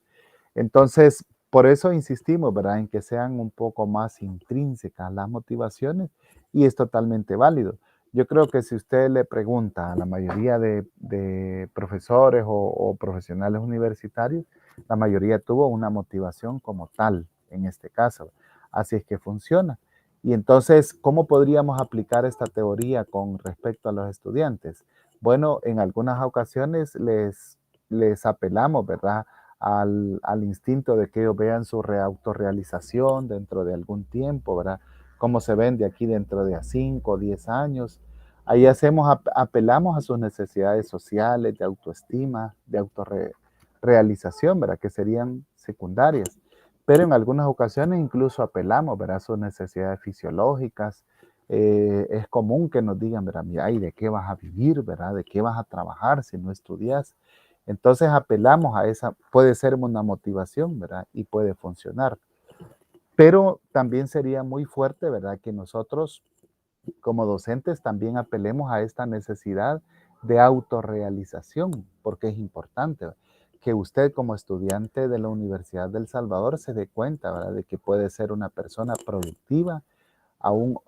Entonces, por eso insistimos, ¿verdad? En que sean un poco más intrínsecas las motivaciones y es totalmente válido. Yo creo que si usted le pregunta a la mayoría de profesores o profesionales universitarios, la mayoría tuvo una motivación como tal en este caso. Así es que funciona. Y entonces, ¿cómo podríamos aplicar esta teoría con respecto a los estudiantes? Bueno, en algunas ocasiones les apelamos, ¿verdad? Al instinto de que ellos vean su autorrealización dentro de algún tiempo, ¿verdad? Cómo se ven de aquí dentro de 5 o 10 años. Ahí apelamos a sus necesidades sociales, de autoestima, de autorrealización, ¿verdad? Que serían secundarias. Pero en algunas ocasiones incluso apelamos, ¿verdad? A sus necesidades fisiológicas. Es común que nos digan, ¿verdad? Mira, ¿y de qué vas a vivir, ¿verdad? ¿De qué vas a trabajar si no estudias? Entonces apelamos a esa, puede ser una motivación, ¿verdad? Y puede funcionar. Pero también sería muy fuerte, ¿verdad? Que nosotros como docentes también apelemos a esta necesidad de autorrealización, porque es importante que usted como estudiante de la Universidad del Salvador se dé cuenta, ¿verdad? De que puede ser una persona productiva, aún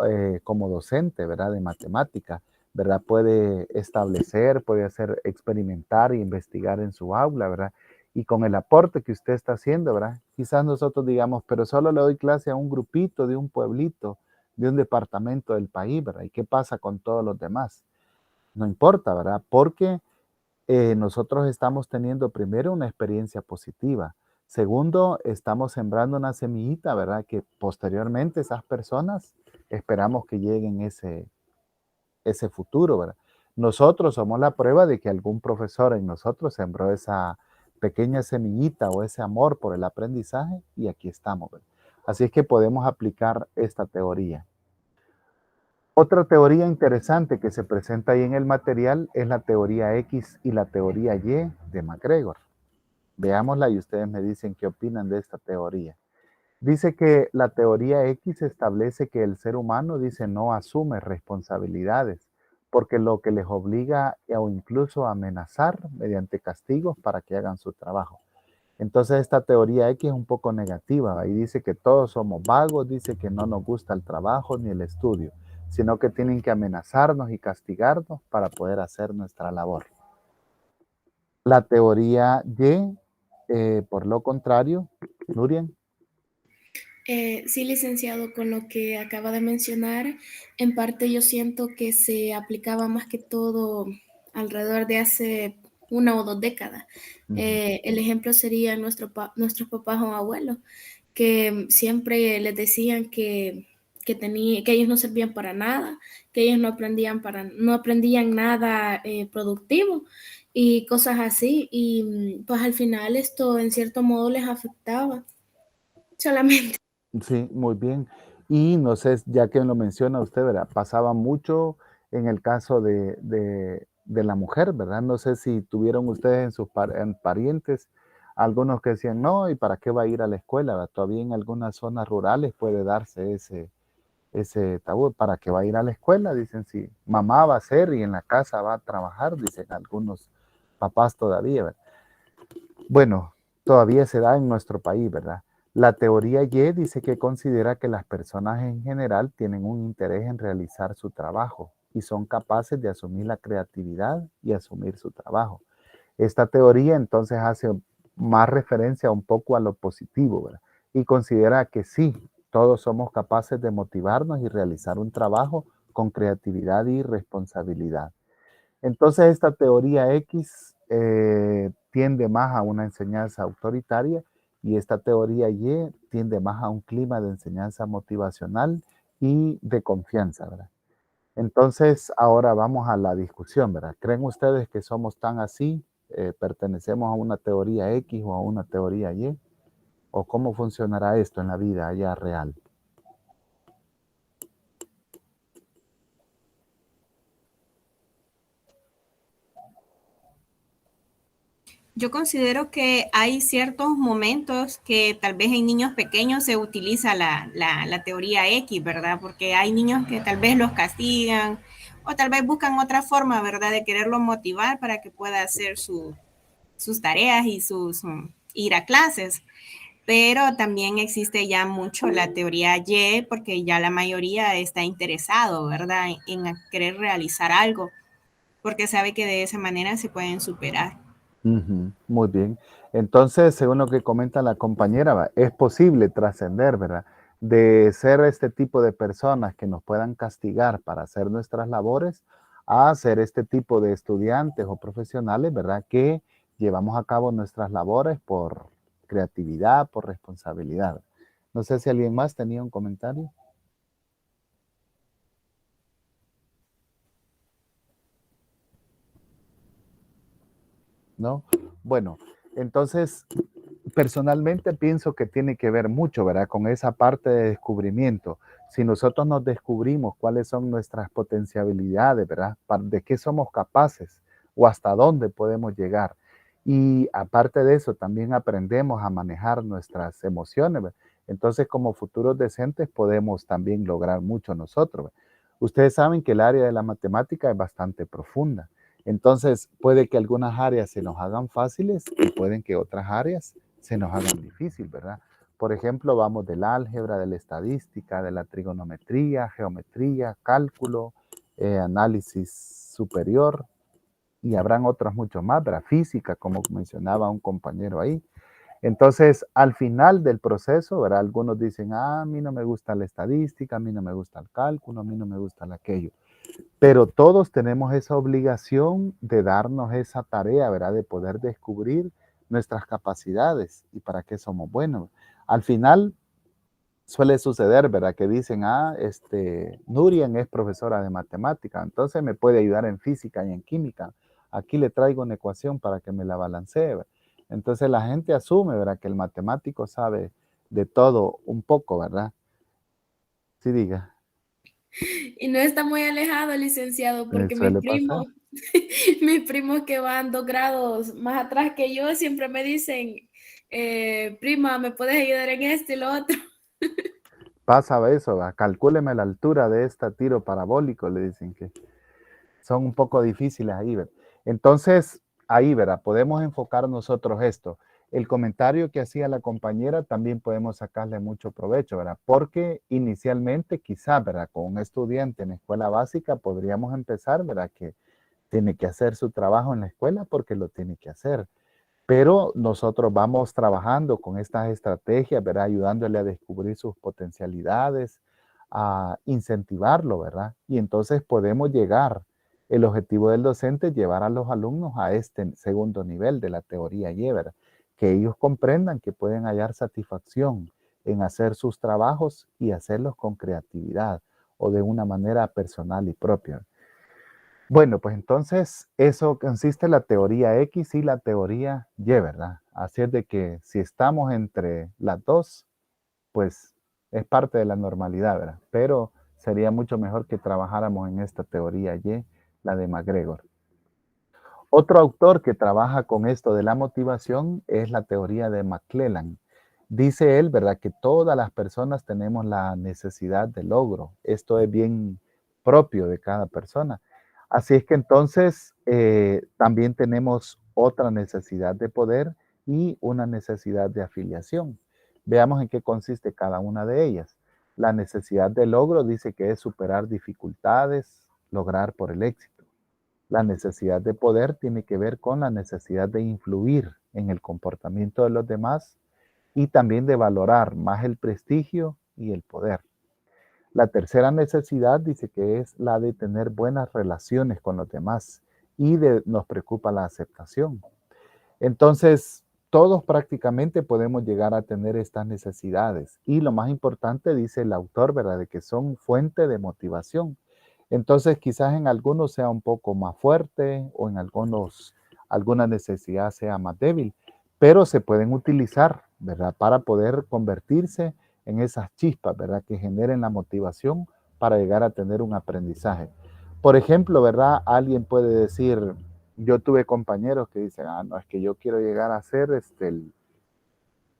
como docente, ¿verdad? De matemática, ¿verdad? Puede establecer, puede hacer experimentar e investigar en su aula, ¿verdad? y con el aporte que usted está haciendo, ¿verdad? Quizás nosotros digamos, pero solo le doy clase a un grupito de un pueblito, de un departamento del país, ¿verdad? ¿Y qué pasa con todos los demás? No importa, ¿verdad? Porque nosotros estamos teniendo primero una experiencia positiva. Segundo, estamos sembrando una semillita, ¿verdad? Que posteriormente esas personas esperamos que lleguen ese futuro, ¿verdad? Nosotros somos la prueba de que algún profesor en nosotros sembró esa pequeña semillita o ese amor por el aprendizaje y aquí estamos, ¿verdad? Así es que podemos aplicar esta teoría. Otra teoría interesante que se presenta ahí en el material es la teoría X y la teoría Y de MacGregor. Veámosla y ustedes me dicen qué opinan de esta teoría. Dice que la teoría X establece que el ser humano, dice, no asume responsabilidades, porque lo que les obliga o incluso a amenazar mediante castigos para que hagan su trabajo. Entonces esta teoría X es un poco negativa, ahí dice que todos somos vagos, dice que no nos gusta el trabajo ni el estudio, sino que tienen que amenazarnos y castigarnos para poder hacer nuestra labor. La teoría Y, por lo contrario, Nurien. Sí, licenciado, con lo que acaba de mencionar, en parte yo siento que se aplicaba más que todo alrededor de hace 1 o 2 décadas. El ejemplo sería nuestros papás o abuelos, que siempre les decían que ellos no servían para nada, que ellos no aprendían nada productivo y cosas así. Y pues al final esto en cierto modo les afectaba solamente. Sí, muy bien. Y no sé, ya que lo menciona usted, ¿verdad? Pasaba mucho en el caso de la mujer, ¿verdad? No sé si tuvieron ustedes en sus parientes algunos que decían, no, ¿y para qué va a ir a la escuela? ¿Verdad? Todavía en algunas zonas rurales puede darse ese tabú. ¿Para qué va a ir a la escuela? Dicen, si mamá va a ser y en la casa va a trabajar, dicen algunos papás todavía, ¿verdad? Bueno, todavía se da en nuestro país, ¿verdad? La teoría Y dice que considera que las personas en general tienen un interés en realizar su trabajo y son capaces de asumir la creatividad y asumir su trabajo. Esta teoría entonces hace más referencia un poco a lo positivo, ¿verdad? Y considera que sí, todos somos capaces de motivarnos y realizar un trabajo con creatividad y responsabilidad. Entonces esta teoría X tiende más a una enseñanza autoritaria y esta teoría Y tiende más a un clima de enseñanza motivacional y de confianza, ¿verdad? Entonces ahora vamos a la discusión, ¿verdad? ¿Creen ustedes que somos tan así? ¿Pertenecemos a una teoría X o a una teoría Y? ¿O cómo funcionará esto en la vida allá real? Yo considero que hay ciertos momentos que tal vez en niños pequeños se utiliza la teoría X, ¿verdad? Porque hay niños que tal vez los castigan o tal vez buscan otra forma, ¿verdad? De quererlo motivar para que pueda hacer sus tareas y ir a clases. Pero también existe ya mucho la teoría Y porque ya la mayoría está interesado, ¿verdad? En querer realizar algo porque sabe que de esa manera se pueden superar. Muy bien. Entonces, según lo que comenta la compañera, es posible trascender, ¿verdad? De ser este tipo de personas que nos puedan castigar para hacer nuestras labores a ser este tipo de estudiantes o profesionales, ¿verdad? Que llevamos a cabo nuestras labores por creatividad, por responsabilidad. No sé si alguien más tenía un comentario. ¿No? Bueno, entonces personalmente pienso que tiene que ver mucho, ¿verdad? Con esa parte de descubrimiento. Si nosotros nos descubrimos cuáles son nuestras potencialidades, ¿verdad? De qué somos capaces o hasta dónde podemos llegar. Y aparte de eso, también aprendemos a manejar nuestras emociones, ¿verdad? Entonces, como futuros docentes podemos también lograr mucho nosotros, ¿verdad? Ustedes saben que el área de la matemática es bastante profunda. Entonces, puede que algunas áreas se nos hagan fáciles y pueden que otras áreas se nos hagan difícil, ¿verdad? Por ejemplo, vamos del álgebra, de la estadística, de la trigonometría, geometría, cálculo, análisis superior, y habrán otras mucho más, ¿verdad? Física, como mencionaba un compañero ahí. Entonces, al final del proceso, ¿verdad? Algunos dicen, a mí no me gusta la estadística, a mí no me gusta el cálculo, a mí no me gusta aquello. Pero todos tenemos esa obligación de darnos esa tarea, ¿verdad? De poder descubrir nuestras capacidades y para qué somos buenos. Al final suele suceder, ¿verdad? Que dicen, Nurian es profesora de matemática, entonces me puede ayudar en física y en química. Aquí le traigo una ecuación para que me la balancee, ¿verdad? Entonces la gente asume, ¿verdad? Que el matemático sabe de todo un poco, ¿verdad? Sí, diga. Y no está muy alejado, licenciado, porque mis Suele pasar. primos, mis primos que van 2 grados más atrás que yo, siempre me dicen, prima, ¿me puedes ayudar en esto y lo otro? Pasa eso, ¿verdad? Calcúleme la altura de este tiro parabólico, le dicen que son un poco difíciles ahí, ¿verdad? Entonces, ahí, ¿verdad? Podemos enfocar nosotros esto. El comentario que hacía la compañera también podemos sacarle mucho provecho, ¿verdad? Porque inicialmente quizás, ¿verdad? Con un estudiante en escuela básica podríamos empezar, ¿verdad? Que tiene que hacer su trabajo en la escuela porque lo tiene que hacer. Pero nosotros vamos trabajando con estas estrategias, ¿verdad? Ayudándole a descubrir sus potencialidades, a incentivarlo, ¿verdad? Y entonces podemos llegar. El objetivo del docente es llevar a los alumnos a este segundo nivel de la teoría Y, ¿verdad? Que ellos comprendan que pueden hallar satisfacción en hacer sus trabajos y hacerlos con creatividad o de una manera personal y propia. Bueno, pues entonces eso consiste en la teoría X y la teoría Y, ¿verdad? Así es de que si estamos entre las dos, pues es parte de la normalidad, ¿verdad? Pero sería mucho mejor que trabajáramos en esta teoría Y, la de McGregor. Otro autor que trabaja con esto de la motivación es la teoría de McClellan. Dice él, ¿verdad? Que todas las personas tenemos la necesidad de logro. Esto es bien propio de cada persona. Así es que entonces también tenemos otra necesidad de poder y una necesidad de afiliación. Veamos en qué consiste cada una de ellas. La necesidad de logro dice que es superar dificultades, lograr por el éxito. La necesidad de poder tiene que ver con la necesidad de influir en el comportamiento de los demás y también de valorar más el prestigio y el poder. La tercera necesidad dice que es la de tener buenas relaciones con los demás y nos preocupa la aceptación. Entonces, todos prácticamente podemos llegar a tener estas necesidades y lo más importante, dice el autor, ¿verdad?, de que son fuente de motivación. Entonces, quizás en algunos sea un poco más fuerte o en alguna necesidad sea más débil, pero se pueden utilizar, ¿verdad?, para poder convertirse en esas chispas, ¿verdad?, que generen la motivación para llegar a tener un aprendizaje. Por ejemplo, ¿verdad?, alguien puede decir, yo tuve compañeros que dicen, no, es que yo quiero llegar a ser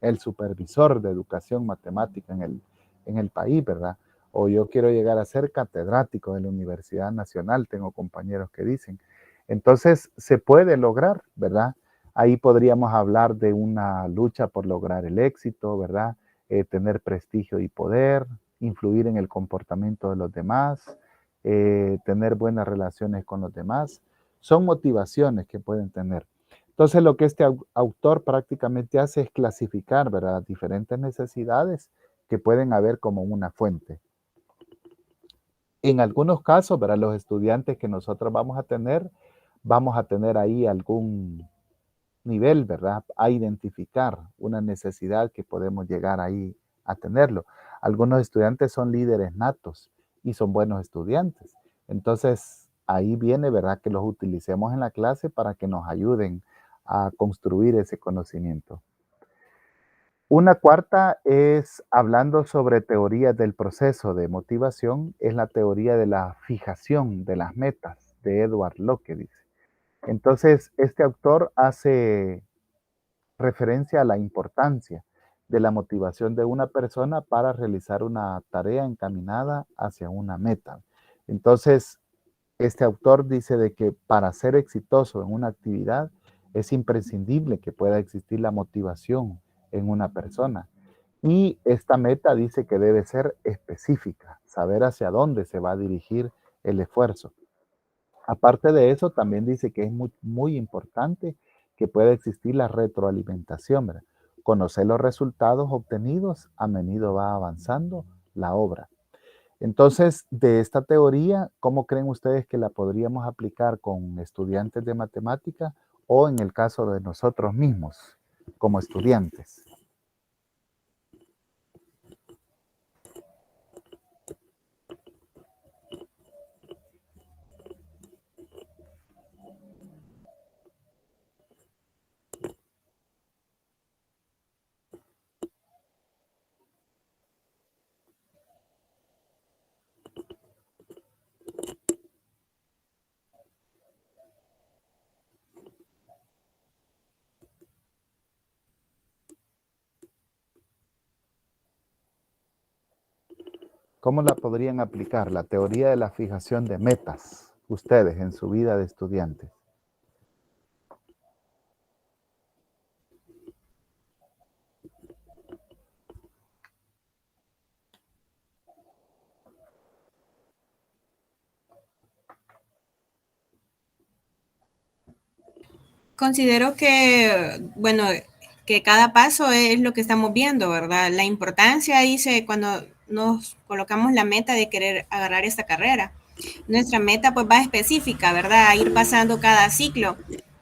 el supervisor de educación matemática en el país, ¿verdad? O yo quiero llegar a ser catedrático de la Universidad Nacional, tengo compañeros que dicen. Entonces, se puede lograr, ¿verdad? Ahí podríamos hablar de una lucha por lograr el éxito, ¿verdad? Tener prestigio y poder, influir en el comportamiento de los demás, tener buenas relaciones con los demás. Son motivaciones que pueden tener. Entonces, lo que este autor prácticamente hace es clasificar, ¿verdad?, diferentes necesidades que pueden haber como una fuente. En algunos casos, ¿verdad?, los estudiantes que nosotros vamos a tener ahí algún nivel, ¿verdad?, a identificar una necesidad que podemos llegar ahí a tenerlo. Algunos estudiantes son líderes natos y son buenos estudiantes. Entonces, ahí viene, ¿verdad?, que los utilicemos en la clase para que nos ayuden a construir ese conocimiento. Una cuarta es, hablando sobre teorías del proceso de motivación, es la teoría de la fijación de las metas de Edward Locke, dice. Entonces, este autor hace referencia a la importancia de la motivación de una persona para realizar una tarea encaminada hacia una meta. Entonces, este autor dice de que para ser exitoso en una actividad es imprescindible que pueda existir la motivación en una persona. Y esta meta dice que debe ser específica, saber hacia dónde se va a dirigir el esfuerzo. Aparte de eso, también dice que es muy, muy importante que pueda existir la retroalimentación, ¿verdad? Conocer los resultados obtenidos a menudo va avanzando la obra. Entonces, de esta teoría, ¿cómo creen ustedes que la podríamos aplicar con estudiantes de matemática o en el caso de nosotros mismos como estudiantes? ¿Cómo la podrían aplicar la teoría de la fijación de metas ustedes en su vida de estudiantes? Considero que, bueno, que cada paso es lo que estamos viendo, ¿verdad? La importancia dice cuando nos colocamos la meta de querer agarrar esta carrera. Nuestra meta pues va específica, ¿verdad? A ir pasando cada ciclo.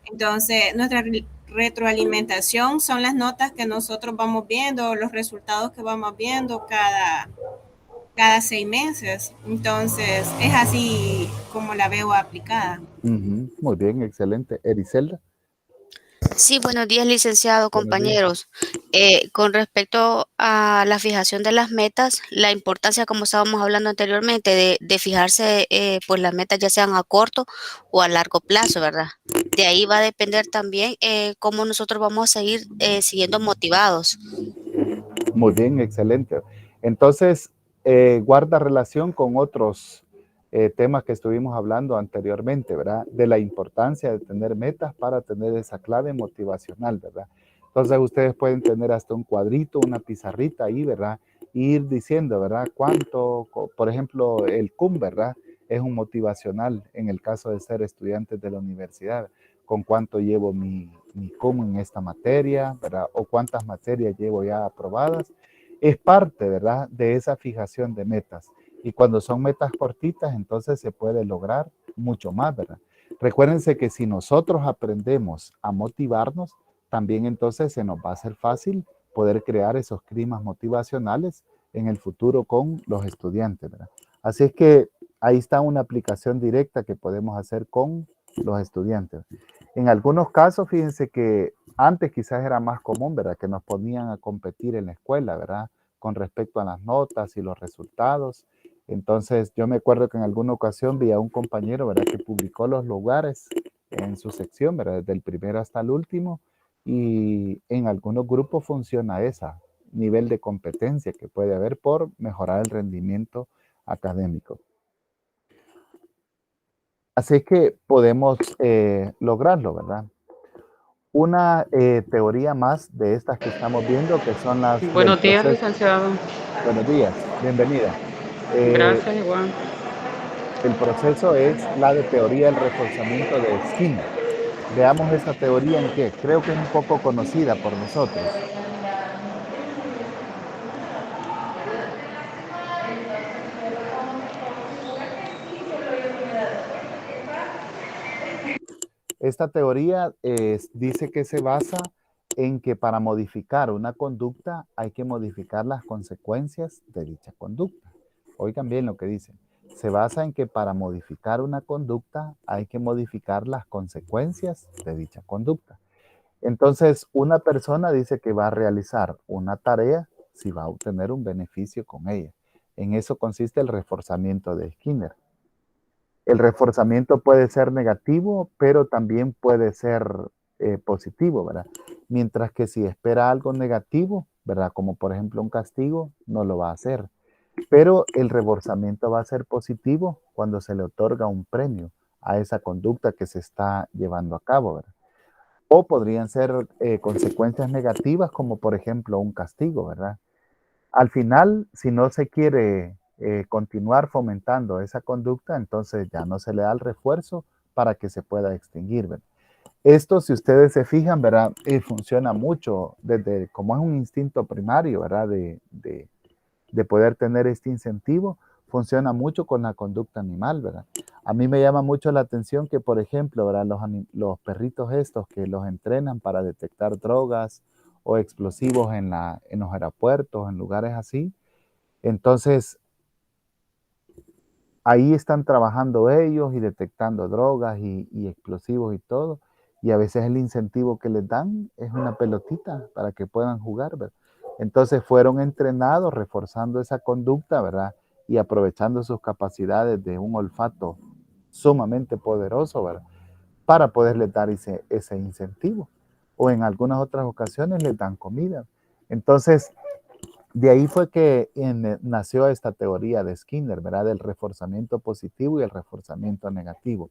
Entonces, nuestra retroalimentación son las notas que nosotros vamos viendo, los resultados que vamos viendo cada 6 meses. Entonces, es así como la veo aplicada. Muy bien, excelente. Ericelda. Sí, buenos días, licenciado, Buenos días. compañeros. Con respecto a la fijación de las metas, la importancia, como estábamos hablando anteriormente, de fijarse, pues las metas ya sean a corto o a largo plazo, ¿verdad? De ahí va a depender también cómo nosotros vamos a seguir siguiendo motivados. Muy bien, excelente. Entonces, guarda relación con otros temas que estuvimos hablando anteriormente, ¿verdad? De la importancia de tener metas para tener esa clave motivacional, ¿verdad? Entonces, ustedes pueden tener hasta un cuadrito, una pizarrita ahí, ¿verdad? Y ir diciendo, ¿verdad? Cuánto, por ejemplo, el CUM, ¿verdad? Es un motivacional en el caso de ser estudiantes de la universidad. Con cuánto llevo mi CUM en esta materia, ¿verdad? O cuántas materias llevo ya aprobadas. Es parte, ¿verdad? De esa fijación de metas. Y cuando son metas cortitas, entonces se puede lograr mucho más, ¿verdad? Recuérdense que si nosotros aprendemos a motivarnos, también entonces se nos va a hacer fácil poder crear esos climas motivacionales en el futuro con los estudiantes, ¿verdad? Así es que ahí está una aplicación directa que podemos hacer con los estudiantes. En algunos casos, fíjense que antes quizás era más común, ¿verdad? Que nos ponían a competir en la escuela, ¿verdad? Con respecto a las notas y los resultados. Entonces, yo me acuerdo que en alguna ocasión vi a un compañero, ¿verdad? Que publicó los lugares en su sección, ¿verdad? Desde el primero hasta el último. Y en algunos grupos funciona ese nivel de competencia que puede haber por mejorar el rendimiento académico. Así que podemos lograrlo, ¿verdad? Una teoría más de estas que estamos viendo, que son las Buenos del días, proceso. licenciado. Buenos días, bienvenida. Gracias, igual. El proceso es la de teoría del reforzamiento de Skinner. Veamos esa teoría en qué. Creo que es un poco conocida por nosotros. Esta teoría dice que se basa en que para modificar una conducta hay que modificar las consecuencias de dicha conducta. Oigan bien lo que dice. Se basa en que para modificar una conducta hay que modificar las consecuencias de dicha conducta. Entonces, una persona dice que va a realizar una tarea si va a obtener un beneficio con ella. En eso consiste el reforzamiento de Skinner. El reforzamiento puede ser negativo, pero también puede ser positivo, ¿verdad? Mientras que si espera algo negativo, ¿verdad? Como por ejemplo un castigo, no lo va a hacer. Pero el reforzamiento va a ser positivo cuando se le otorga un premio a esa conducta que se está llevando a cabo, ¿verdad? O podrían ser consecuencias negativas como por ejemplo un castigo, ¿verdad? Al final, si no se quiere continuar fomentando esa conducta, entonces ya no se le da el refuerzo para que se pueda extinguir, ¿verdad? Esto, si ustedes se fijan, ¿verdad? Funciona mucho desde, como es un instinto primario, ¿verdad? De poder tener este incentivo, funciona mucho con la conducta animal, ¿verdad? A mí me llama mucho la atención que, por ejemplo, ¿verdad? Los perritos estos que los entrenan para detectar drogas o explosivos en los aeropuertos, en lugares así, entonces ahí están trabajando ellos y detectando drogas y explosivos y todo. Y a veces el incentivo que les dan es una pelotita para que puedan jugar, ¿verdad? Entonces fueron entrenados reforzando esa conducta, ¿verdad? Y aprovechando sus capacidades de un olfato sumamente poderoso, ¿verdad? Para poderles dar ese incentivo. O en algunas otras ocasiones les dan comida. Entonces, de ahí fue que nació esta teoría de Skinner, ¿verdad? Del reforzamiento positivo y el reforzamiento negativo.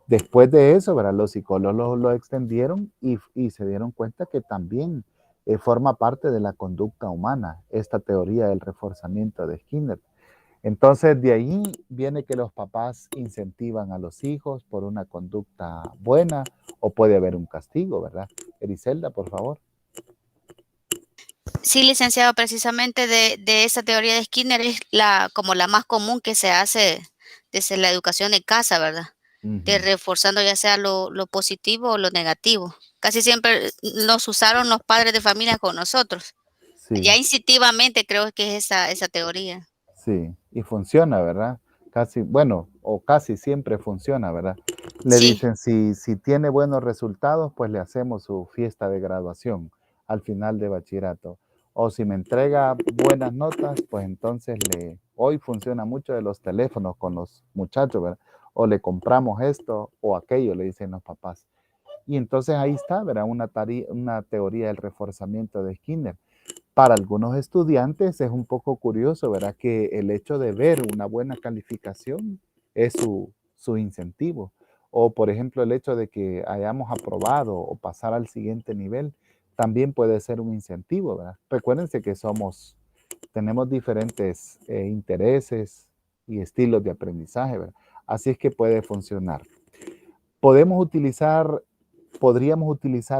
Después de eso, ¿verdad? Los psicólogos lo extendieron y se dieron cuenta que también forma parte de la conducta humana, esta teoría del reforzamiento de Skinner. Entonces, de ahí viene que los papás incentivan a los hijos por una conducta buena o puede haber un castigo, ¿verdad? Ericelda, por favor. Sí, licenciado, precisamente de esa teoría de Skinner es como la más común que se hace desde la educación en casa, ¿verdad? De reforzando ya sea lo positivo o lo negativo. Casi siempre nos usaron los padres de familia con nosotros. Sí. Ya instintivamente creo que es esa teoría. Sí, y funciona, ¿verdad? Casi, bueno, o casi siempre funciona, ¿verdad? Le Sí, dicen, si tiene buenos resultados, pues le hacemos su fiesta de graduación al final de bachillerato. O si me entrega buenas notas, pues entonces hoy funciona mucho de los teléfonos con los muchachos, ¿verdad? O le compramos esto o aquello, le dicen los papás. Y entonces ahí está, ¿verdad? Una teoría del reforzamiento de Skinner. Para algunos estudiantes es un poco curioso, ¿verdad? Que el hecho de ver una buena calificación es su incentivo. O, por ejemplo, el hecho de que hayamos aprobado o pasar al siguiente nivel también puede ser un incentivo, ¿verdad? Recuérdense que tenemos diferentes intereses y estilos de aprendizaje, ¿verdad? Así es que puede funcionar. Podríamos utilizar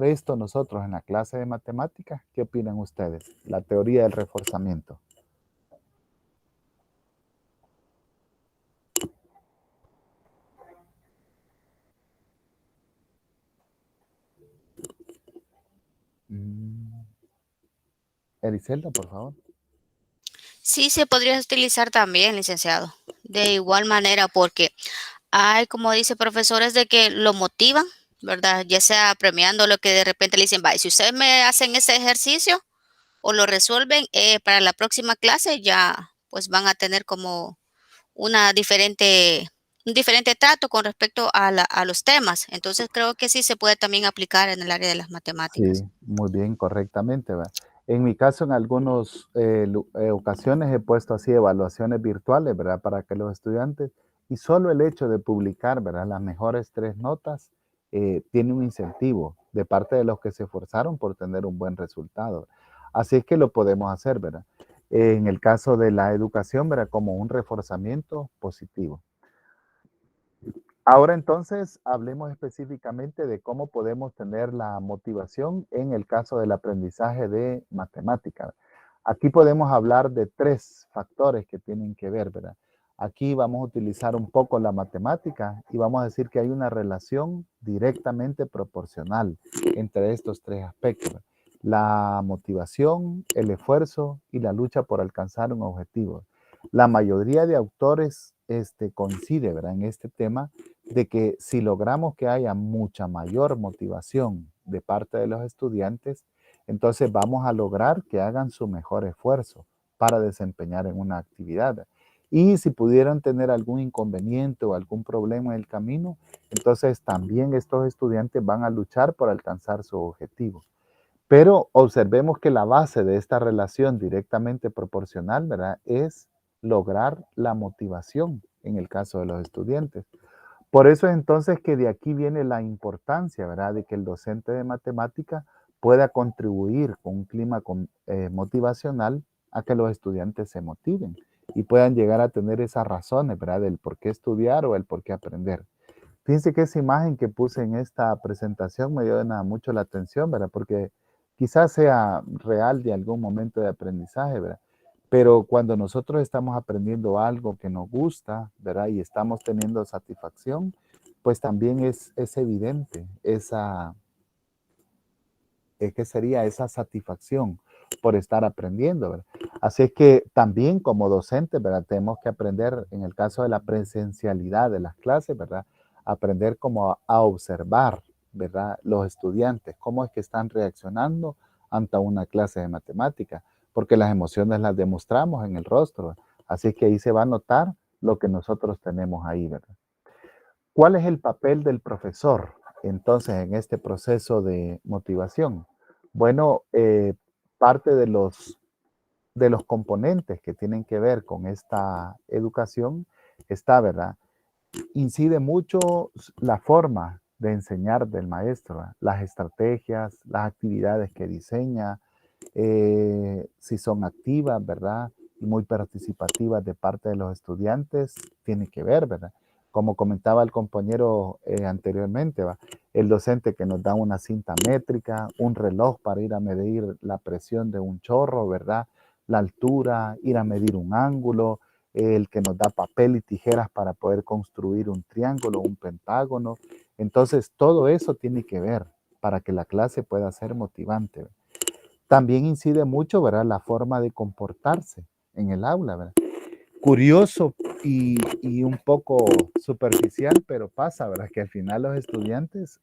esto nosotros en la clase de matemáticas. ¿Qué opinan ustedes? La teoría del reforzamiento. Ericelda, por favor. sí se podría utilizar también, licenciado. De igual manera, porque hay, como dice, profesores de que lo motivan, ¿verdad? Ya sea premiando lo que de repente le dicen, vaya, si ustedes me hacen ese ejercicio o lo resuelven para la próxima clase, ya pues van a tener como un diferente trato con respecto a los temas. Entonces creo que sí se puede también aplicar en el área de las matemáticas. Sí, muy bien, correctamente, ¿verdad? En mi caso, en algunas ocasiones he puesto así evaluaciones virtuales, ¿verdad? Para que los estudiantes, y solo el hecho de publicar, ¿verdad? Las mejores 3 notas tiene un incentivo de parte de los que se esforzaron por tener un buen resultado. Así es que lo podemos hacer, ¿verdad? En el caso de la educación, ¿verdad? Como un reforzamiento positivo. Ahora entonces hablemos específicamente de cómo podemos tener la motivación en el caso del aprendizaje de matemática. Aquí podemos hablar de 3 factores que tienen que ver, ¿verdad? Aquí vamos a utilizar un poco la matemática y vamos a decir que hay una relación directamente proporcional entre estos 3 aspectos, ¿verdad? La motivación, el esfuerzo y la lucha por alcanzar un objetivo. La mayoría de autores coincide, ¿verdad? En este tema de que si logramos que haya mucha mayor motivación de parte de los estudiantes, entonces vamos a lograr que hagan su mejor esfuerzo para desempeñar en una actividad. Y si pudieran tener algún inconveniente o algún problema en el camino, entonces también estos estudiantes van a luchar por alcanzar su objetivo. Pero observemos que la base de esta relación directamente proporcional, ¿verdad? Es lograr la motivación en el caso de los estudiantes. Por eso es entonces que de aquí viene la importancia, ¿verdad? De que el docente de matemática pueda contribuir con un clima motivacional a que los estudiantes se motiven y puedan llegar a tener esas razones, ¿verdad? Del por qué estudiar o el por qué aprender. Fíjense que esa imagen que puse en esta presentación me dio mucho la atención, ¿verdad? Porque quizás sea real de algún momento de aprendizaje, ¿verdad? Pero cuando nosotros estamos aprendiendo algo que nos gusta, ¿verdad? Y estamos teniendo satisfacción, pues también es evidente esa, ¿qué sería? Esa satisfacción por estar aprendiendo, ¿verdad? Así es que también como docentes, ¿verdad? Tenemos que aprender, en el caso de la presencialidad de las clases, ¿verdad? Aprender como a observar, ¿verdad? Los estudiantes, cómo es que están reaccionando ante una clase de matemática, porque las emociones las demostramos en el rostro, ¿verdad? Así que ahí se va a notar lo que nosotros tenemos ahí, ¿verdad? ¿Cuál es el papel del profesor entonces en este proceso de motivación? Bueno, parte de los componentes que tienen que ver con esta educación está, ¿verdad? Incide mucho la forma de enseñar del maestro, ¿verdad? Las estrategias, las actividades que diseña, si son activas, ¿verdad? Y muy participativas de parte de los estudiantes, tiene que ver, ¿verdad? Como comentaba el compañero anteriormente, ¿va? El docente que nos da una cinta métrica, un reloj para ir a medir la presión de un chorro, ¿verdad? La altura, ir a medir un ángulo, el que nos da papel y tijeras para poder construir un triángulo, un pentágono. Entonces, todo eso tiene que ver para que la clase pueda ser motivante, ¿verdad? También incide mucho, ¿verdad? La forma de comportarse en el aula, ¿verdad? Curioso y un poco superficial, pero pasa, ¿verdad? Que al final los estudiantes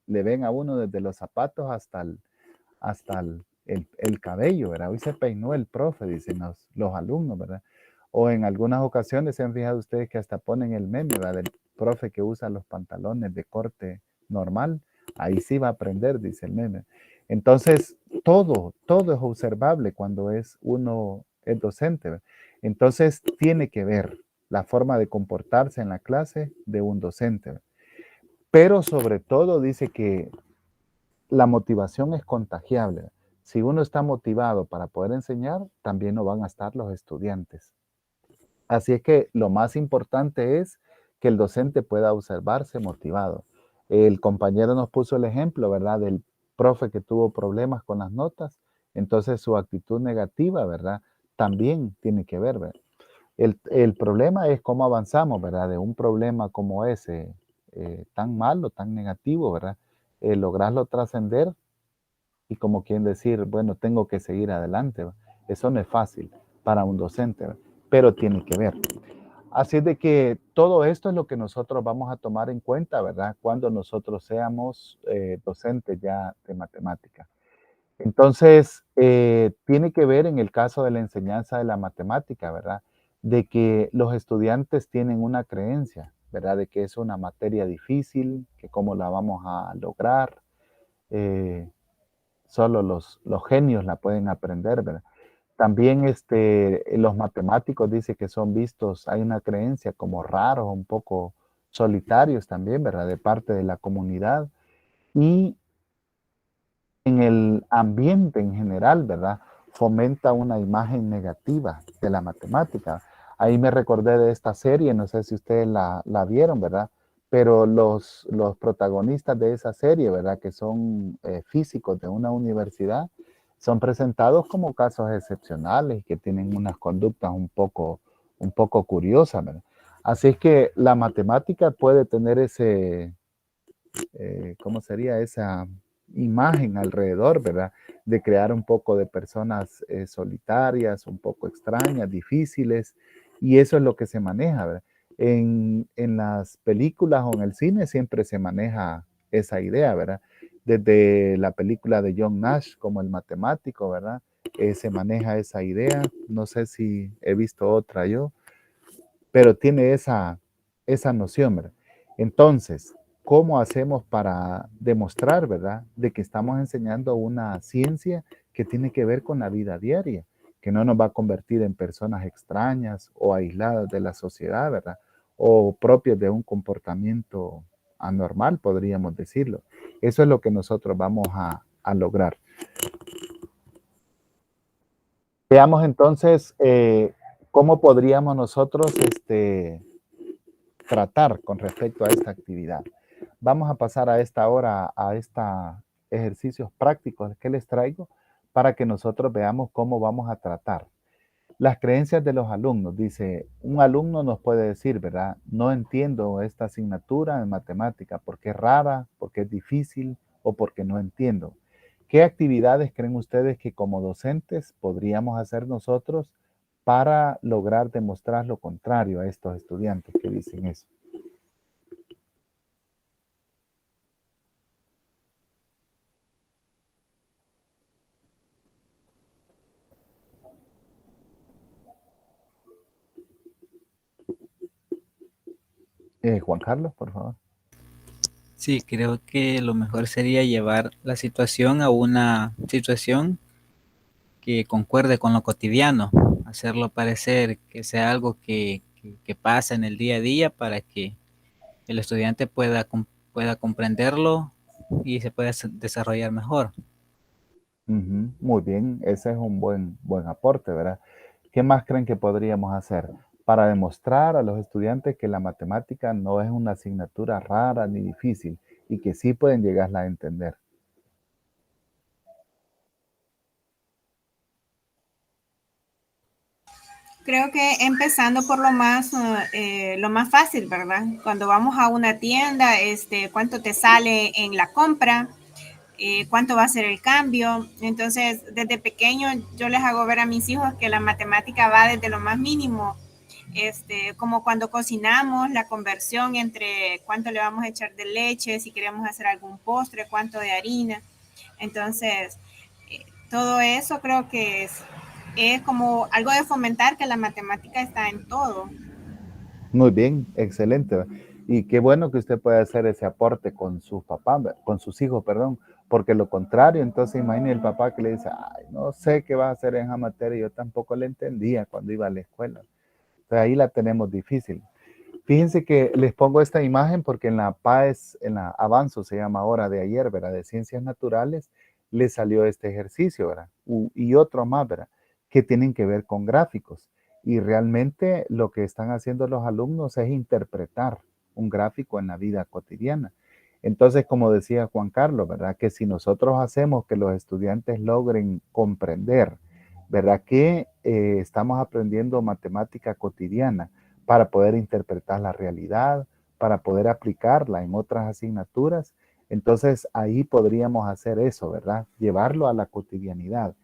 le ven a uno desde los zapatos hasta el cabello, ¿verdad? Hoy se peinó el profe, dicen los alumnos, ¿verdad? O en algunas ocasiones se han fijado ustedes que hasta ponen el meme, ¿verdad? Del profe que usa los pantalones de corte normal, ahí sí va a aprender, dice el meme. Entonces, todo es observable cuando uno es docente, ¿verdad? Entonces, tiene que ver la forma de comportarse en la clase de un docente, ¿verdad? Pero sobre todo dice que la motivación es contagiable. Si uno está motivado para poder enseñar, también lo van a estar los estudiantes. Así es que lo más importante es que el docente pueda observarse motivado. El compañero nos puso el ejemplo, ¿verdad? Del profe que tuvo problemas con las notas. Entonces su actitud negativa, ¿verdad? También tiene que ver, ¿verdad? El problema es cómo avanzamos, ¿verdad? De un problema como ese, tan malo, tan negativo, ¿verdad? Lograrlo trascender y como quien decir, bueno, tengo que seguir adelante, ¿va? Eso no es fácil para un docente, ¿va? Pero tiene que ver. Así es de que todo esto es lo que nosotros vamos a tomar en cuenta, ¿verdad? Cuando nosotros seamos docentes ya de matemática. Entonces, tiene que ver en el caso de la enseñanza de la matemática, ¿verdad? De que los estudiantes tienen una creencia, ¿verdad? De que es una materia difícil, que cómo la vamos a lograr. Solo los genios la pueden aprender, ¿verdad? También los matemáticos dicen que son vistos, hay una creencia como raros, un poco solitarios también, ¿verdad? De parte de la comunidad. Y en el ambiente en general, ¿verdad? Fomenta una imagen negativa de la matemática. Ahí me recordé de esta serie, no sé si ustedes la vieron, ¿verdad? Pero los protagonistas de esa serie, ¿verdad? Que son físicos de una universidad, son presentados como casos excepcionales y que tienen unas conductas un poco curiosas, ¿verdad? Así es que la matemática puede tener ¿cómo sería? Esa imagen alrededor, ¿verdad? De crear un poco de personas solitarias, un poco extrañas, difíciles, y eso es lo que se maneja, ¿verdad? En las películas o en el cine siempre se maneja esa idea, ¿verdad? Desde la película de John Nash como el matemático, ¿verdad? Se maneja esa idea, no sé si he visto otra yo, pero tiene esa noción, ¿verdad? Entonces, ¿cómo hacemos para demostrar, verdad, de que estamos enseñando una ciencia que tiene que ver con la vida diaria, que no nos va a convertir en personas extrañas o aisladas de la sociedad, verdad, o propias de un comportamiento anormal, podríamos decirlo? Eso es lo que nosotros vamos a lograr. Veamos entonces cómo podríamos nosotros tratar con respecto a esta actividad. Vamos a pasar a esta hora a estos ejercicios prácticos que les traigo para que nosotros veamos cómo vamos a tratar. Las creencias de los alumnos. Dice, un alumno nos puede decir, ¿verdad? No entiendo esta asignatura en matemática porque es rara, porque es difícil o porque no entiendo. ¿Qué actividades creen ustedes que como docentes podríamos hacer nosotros para lograr demostrar lo contrario a estos estudiantes que dicen eso? Juan Carlos, por favor. Sí, creo que lo mejor sería llevar la situación a una situación que concuerde con lo cotidiano, hacerlo parecer que sea algo que pasa en el día a día para que el estudiante pueda comprenderlo y se pueda desarrollar mejor. Muy bien, ese es un buen aporte, ¿verdad? ¿Qué más creen que podríamos hacer para demostrar a los estudiantes que la matemática no es una asignatura rara ni difícil y que sí pueden llegarla a entender? Creo que empezando por lo más fácil, ¿verdad? Cuando vamos a una tienda, ¿cuánto te sale en la compra? ¿Cuánto va a ser el cambio? Entonces, desde pequeño yo les hago ver a mis hijos que la matemática va desde lo más mínimo, como cuando cocinamos, la conversión entre cuánto le vamos a echar de leche, si queremos hacer algún postre, cuánto de harina. Entonces, todo eso creo que es como algo de fomentar que la matemática está en todo. Muy bien, excelente. Y qué bueno que usted pueda hacer ese aporte con sus papás, con sus hijos, perdón, porque lo contrario, entonces imagine el papá que le dice, ay, no sé qué va a hacer en esa materia, yo tampoco le entendía cuando iba a la escuela. Entonces ahí la tenemos difícil. Fíjense que les pongo esta imagen porque en la PAES, en la Avanzo se llama ahora de ayer, ¿verdad? De Ciencias Naturales, le salió este ejercicio, ¿verdad? Y otro más, ¿verdad? Que tienen que ver con gráficos. Y realmente lo que están haciendo los alumnos es interpretar un gráfico en la vida cotidiana. Entonces, como decía Juan Carlos, ¿verdad? Que si nosotros hacemos que los estudiantes logren comprender, ¿verdad? Que estamos aprendiendo matemática cotidiana para poder interpretar la realidad, para poder aplicarla en otras asignaturas, entonces ahí podríamos hacer eso, ¿verdad? Llevarlo a la cotidianidad.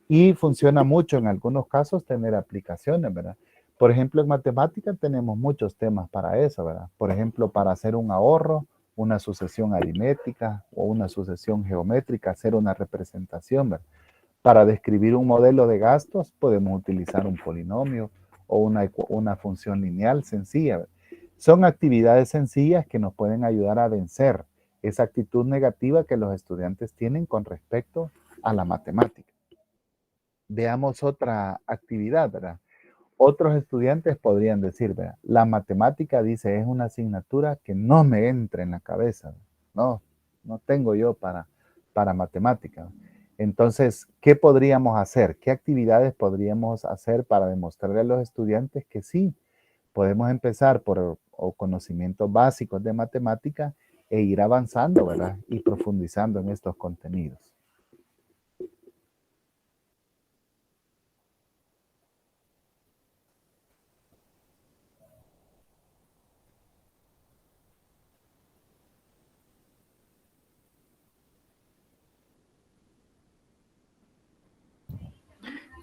Y funciona mucho en algunos casos tener aplicaciones, ¿verdad? Por ejemplo, en matemática tenemos muchos temas para eso, ¿verdad? Por ejemplo, para hacer un ahorro, una sucesión aritmética o una sucesión geométrica, hacer una representación, ¿verdad? Para describir un modelo de gastos podemos utilizar un polinomio o una función lineal sencilla, ¿verdad? Son actividades sencillas que nos pueden ayudar a vencer esa actitud negativa que los estudiantes tienen con respecto a la matemática. Veamos otra actividad, ¿verdad? Otros estudiantes podrían decir, ¿verdad? La matemática, dice, es una asignatura que no me entra en la cabeza. No tengo yo para matemática. Entonces, ¿qué podríamos hacer? ¿Qué actividades podríamos hacer para demostrarle a los estudiantes que sí? Podemos empezar por conocimientos básicos de matemática e ir avanzando, ¿verdad? Y profundizando en estos contenidos.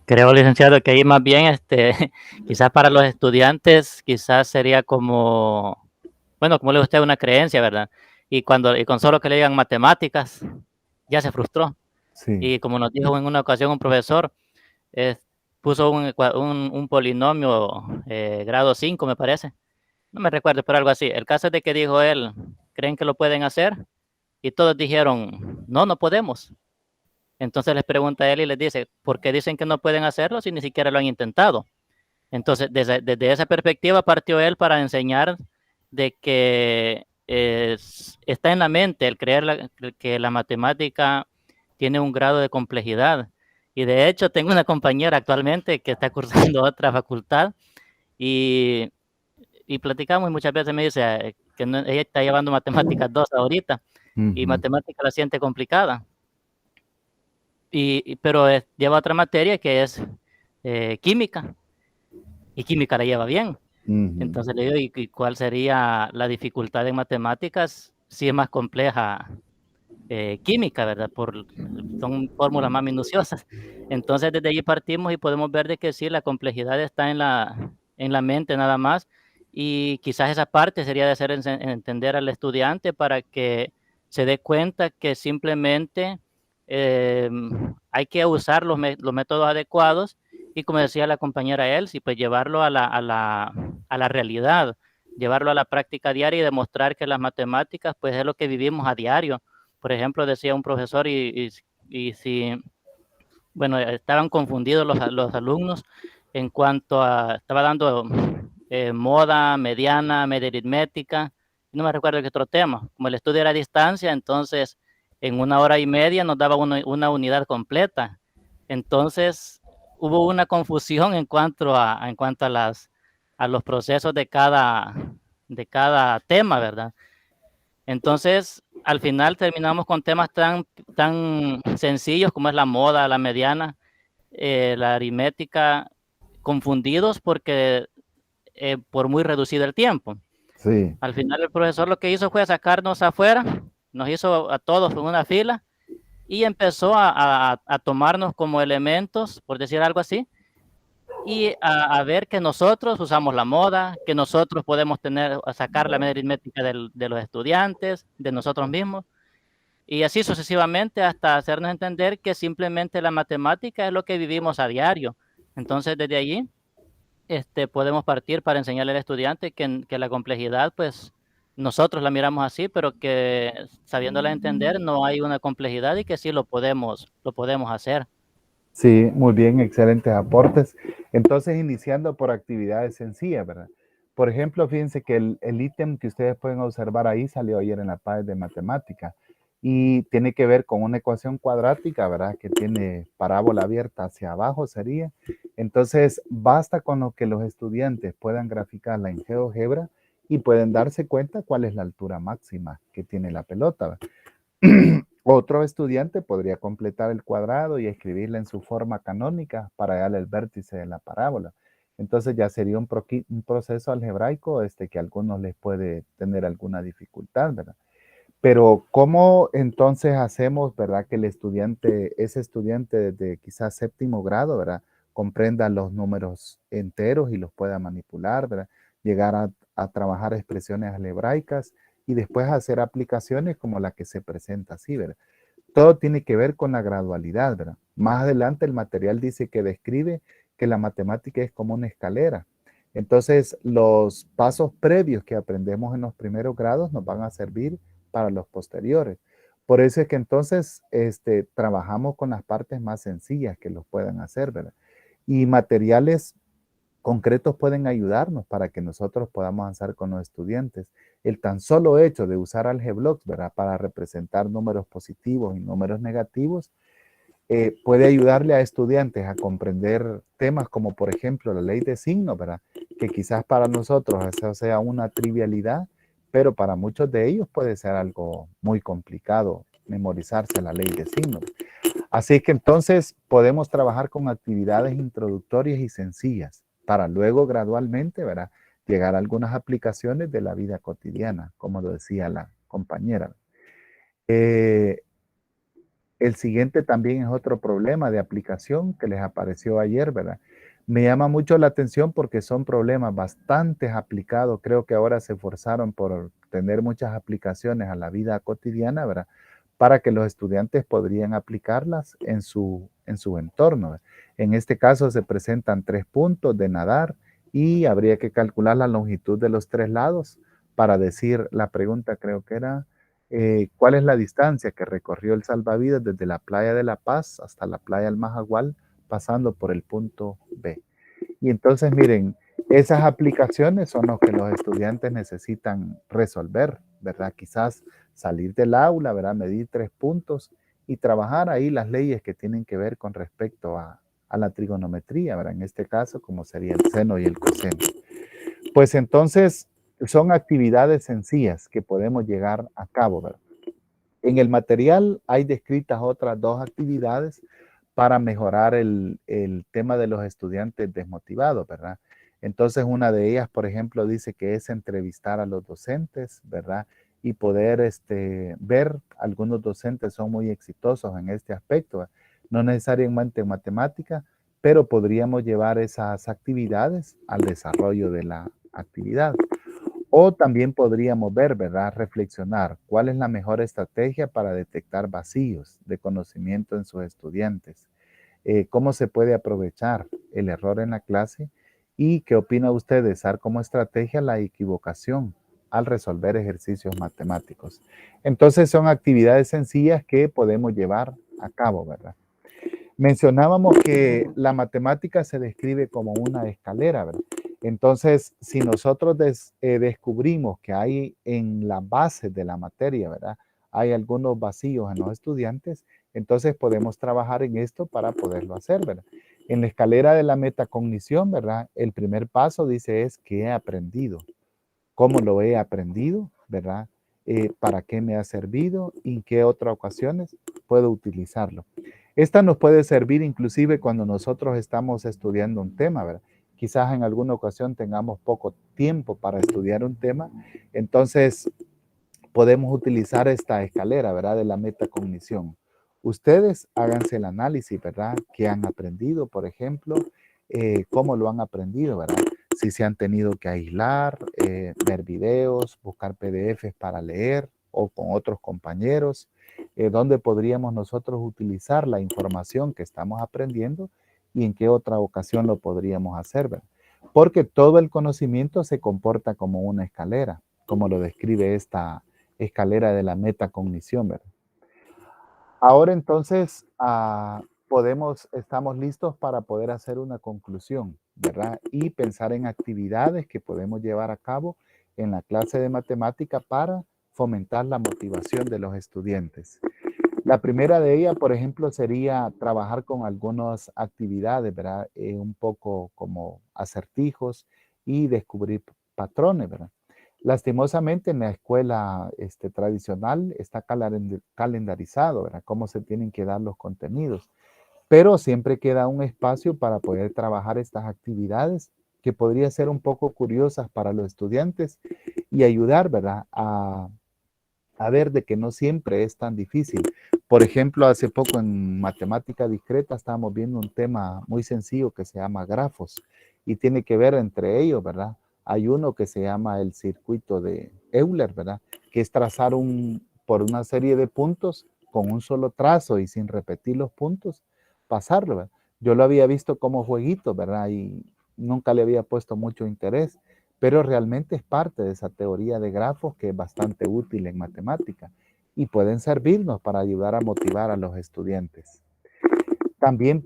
Creo, licenciado, que ahí más bien, quizás para los estudiantes, quizás sería como, bueno, como le usted, una creencia, ¿verdad? Y con solo que le digan matemáticas, ya se frustró. Sí. Y como nos dijo en una ocasión un profesor, puso un polinomio grado 5, me parece. No me recuerdo, pero algo así. El caso es de que dijo él, ¿creen que lo pueden hacer? Y todos dijeron, no podemos. Entonces les pregunta a él y les dice, ¿por qué dicen que no pueden hacerlo si ni siquiera lo han intentado? Entonces, desde esa perspectiva partió él para enseñar de que está en la mente el creer que la matemática tiene un grado de complejidad. Y de hecho, tengo una compañera actualmente que está cursando otra facultad y y platicamos y muchas veces me dice que ella está llevando matemáticas 2 ahorita y matemática la siente complicada. Pero lleva otra materia que es química, y química la lleva bien. Entonces le digo, ¿y cuál sería la dificultad en matemáticas si es más compleja química, verdad? Son fórmulas más minuciosas. Entonces desde allí partimos y podemos ver de que sí, la complejidad está en la mente nada más, y quizás esa parte sería de hacer entender al estudiante para que se dé cuenta que simplemente hay que usar los métodos adecuados, y como decía la compañera Elsie, pues llevarlo a la realidad, llevarlo a la práctica diaria y demostrar que las matemáticas pues es lo que vivimos a diario. Por ejemplo, decía un profesor, y si, bueno, estaban confundidos los alumnos en cuanto a, estaba dando moda, mediana, media aritmética, no me recuerdo qué otro tema. Como el estudio era a distancia, entonces en 1 hora y media nos daba una unidad completa. Entonces hubo una confusión en cuanto a los procesos de cada tema, ¿verdad? Entonces, al final terminamos con temas tan sencillos como es la moda, la mediana, la aritmética, confundidos porque por muy reducido el tiempo. Sí. Al final el profesor lo que hizo fue sacarnos afuera, nos hizo a todos en una fila y empezó a tomarnos como elementos, por decir algo así, y a ver que nosotros usamos la moda, que nosotros podemos sacar la media aritmética de los estudiantes, de nosotros mismos, y así sucesivamente hasta hacernos entender que simplemente la matemática es lo que vivimos a diario. Entonces, desde allí podemos partir para enseñarle al estudiante que la complejidad, pues, nosotros la miramos así, pero que sabiéndola entender no hay una complejidad y que sí lo podemos hacer. Sí, muy bien, excelentes aportes. Entonces, iniciando por actividades sencillas, ¿verdad? Por ejemplo, fíjense que el ítem que ustedes pueden observar ahí salió ayer en la página de matemática y tiene que ver con una ecuación cuadrática, ¿verdad? Que tiene parábola abierta hacia abajo sería. Entonces, basta con lo que los estudiantes puedan graficarla en GeoGebra y pueden darse cuenta cuál es la altura máxima que tiene la pelota, ¿verdad? Otro estudiante podría completar el cuadrado y escribirla en su forma canónica para darle el vértice de la parábola. Entonces ya sería un proceso algebraico que a algunos les puede tener alguna dificultad, ¿verdad? Pero ¿cómo entonces hacemos, verdad, que ese estudiante de quizás séptimo grado, ¿verdad? Comprenda los números enteros y los pueda manipular, ¿verdad? Llegar a trabajar expresiones algebraicas y después hacer aplicaciones como la que se presenta así, ¿verdad? Todo tiene que ver con la gradualidad, ¿verdad? Más adelante el material dice que describe que la matemática es como una escalera. Entonces, los pasos previos que aprendemos en los primeros grados nos van a servir para los posteriores. Por eso es que entonces trabajamos con las partes más sencillas que los puedan hacer, ¿verdad? Y materiales concretos pueden ayudarnos para que nosotros podamos avanzar con los estudiantes. El tan solo hecho de usar AlgeBlocks, ¿verdad? Para representar números positivos y números negativos, puede ayudarle a estudiantes a comprender temas como, por ejemplo, la ley de signos, ¿verdad? Que quizás para nosotros eso sea una trivialidad, pero para muchos de ellos puede ser algo muy complicado memorizarse la ley de signos. Así que entonces podemos trabajar con actividades introductorias y sencillas para luego gradualmente, ¿verdad? Llegar a algunas aplicaciones de la vida cotidiana, como lo decía la compañera. El siguiente también es otro problema de aplicación que les apareció ayer, ¿verdad? Me llama mucho la atención porque son problemas bastante aplicados. Creo que ahora se esforzaron por tener muchas aplicaciones a la vida cotidiana, ¿verdad? Para que los estudiantes podrían aplicarlas en su entorno, ¿verdad? En este caso se presentan 3 puntos de nadar y habría que calcular la longitud de los 3 lados para decir, la pregunta creo que era, ¿cuál es la distancia que recorrió el salvavidas desde la playa de La Paz hasta la playa del Majagual, pasando por el punto B? Y entonces, miren, esas aplicaciones son lo que los estudiantes necesitan resolver, ¿verdad? Quizás salir del aula, ¿verdad? Medir 3 puntos y trabajar ahí las leyes que tienen que ver con respecto a la trigonometría, ¿verdad? En este caso, como sería el seno y el coseno. Pues entonces son actividades sencillas que podemos llegar a cabo, ¿verdad? En el material hay descritas otras 2 actividades para mejorar el tema de los estudiantes desmotivados, ¿verdad? Entonces, una de ellas, por ejemplo, dice que es entrevistar a los docentes, ¿verdad? Y poder ver, algunos docentes son muy exitosos en este aspecto, ¿verdad? No necesariamente en matemática, pero podríamos llevar esas actividades al desarrollo de la actividad. O también podríamos ver, ¿verdad? Reflexionar cuál es la mejor estrategia para detectar vacíos de conocimiento en sus estudiantes. Cómo se puede aprovechar el error en la clase y qué opina usted de usar como estrategia la equivocación al resolver ejercicios matemáticos. Entonces son actividades sencillas que podemos llevar a cabo, ¿verdad? Mencionábamos que la matemática se describe como una escalera, ¿verdad? Entonces, si nosotros descubrimos que hay en la base de la materia, ¿verdad? Hay algunos vacíos en los estudiantes, entonces podemos trabajar en esto para poderlo hacer, ¿verdad? En la escalera de la metacognición, ¿verdad? El primer paso dice es ¿qué he aprendido? ¿Cómo lo he aprendido? ¿Verdad? ¿Para qué me ha servido? ¿Y en qué otras ocasiones puedo utilizarlo? Esta nos puede servir inclusive cuando nosotros estamos estudiando un tema, ¿verdad? Quizás en alguna ocasión tengamos poco tiempo para estudiar un tema, entonces podemos utilizar esta escalera, ¿verdad? De la metacognición. Ustedes háganse el análisis, ¿verdad? ¿Qué han aprendido, por ejemplo? ¿Cómo lo han aprendido, ¿verdad? Si se han tenido que aislar, ver videos, buscar PDFs para leer o con otros compañeros, dónde podríamos nosotros utilizar la información que estamos aprendiendo y en qué otra ocasión lo podríamos hacer, ¿verdad? Porque todo el conocimiento se comporta como una escalera, como lo describe esta escalera de la metacognición, ¿verdad? Ahora entonces estamos listos para poder hacer una conclusión, ¿verdad? Y pensar en actividades que podemos llevar a cabo en la clase de matemática para fomentar la motivación de los estudiantes. La primera de ellas, por ejemplo, sería trabajar con algunas actividades, ¿verdad? Un poco como acertijos y descubrir patrones, ¿verdad? Lastimosamente en la escuela tradicional está calendarizado, ¿verdad? Cómo se tienen que dar los contenidos. Pero siempre queda un espacio para poder trabajar estas actividades que podría ser un poco curiosas para los estudiantes y ayudar, ¿verdad? A ver de que no siempre es tan difícil. Por ejemplo, hace poco en matemática discreta estábamos viendo un tema muy sencillo que se llama grafos y tiene que ver entre ellos, ¿verdad? Hay uno que se llama el circuito de Euler, ¿verdad? Que es trazar por una serie de puntos con un solo trazo y sin repetir los puntos, pasarlo, ¿verdad? Yo lo había visto como jueguito, ¿verdad? Y nunca le había puesto mucho interés, pero realmente es parte de esa teoría de grafos que es bastante útil en matemática y pueden servirnos para ayudar a motivar a los estudiantes. También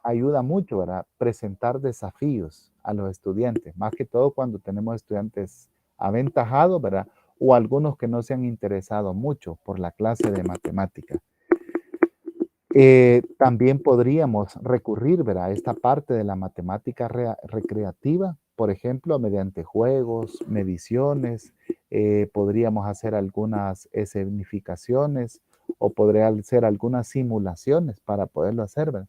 ayuda mucho, ¿verdad? Presentar desafíos a los estudiantes, más que todo cuando tenemos estudiantes aventajados, ¿verdad? O algunos que no se han interesado mucho por la clase de matemática. También podríamos recurrir, ¿verdad? A esta parte de la matemática recreativa, por ejemplo, mediante juegos, mediciones, podríamos hacer algunas escenificaciones o podría hacer algunas simulaciones para poderlo hacer, ¿verdad?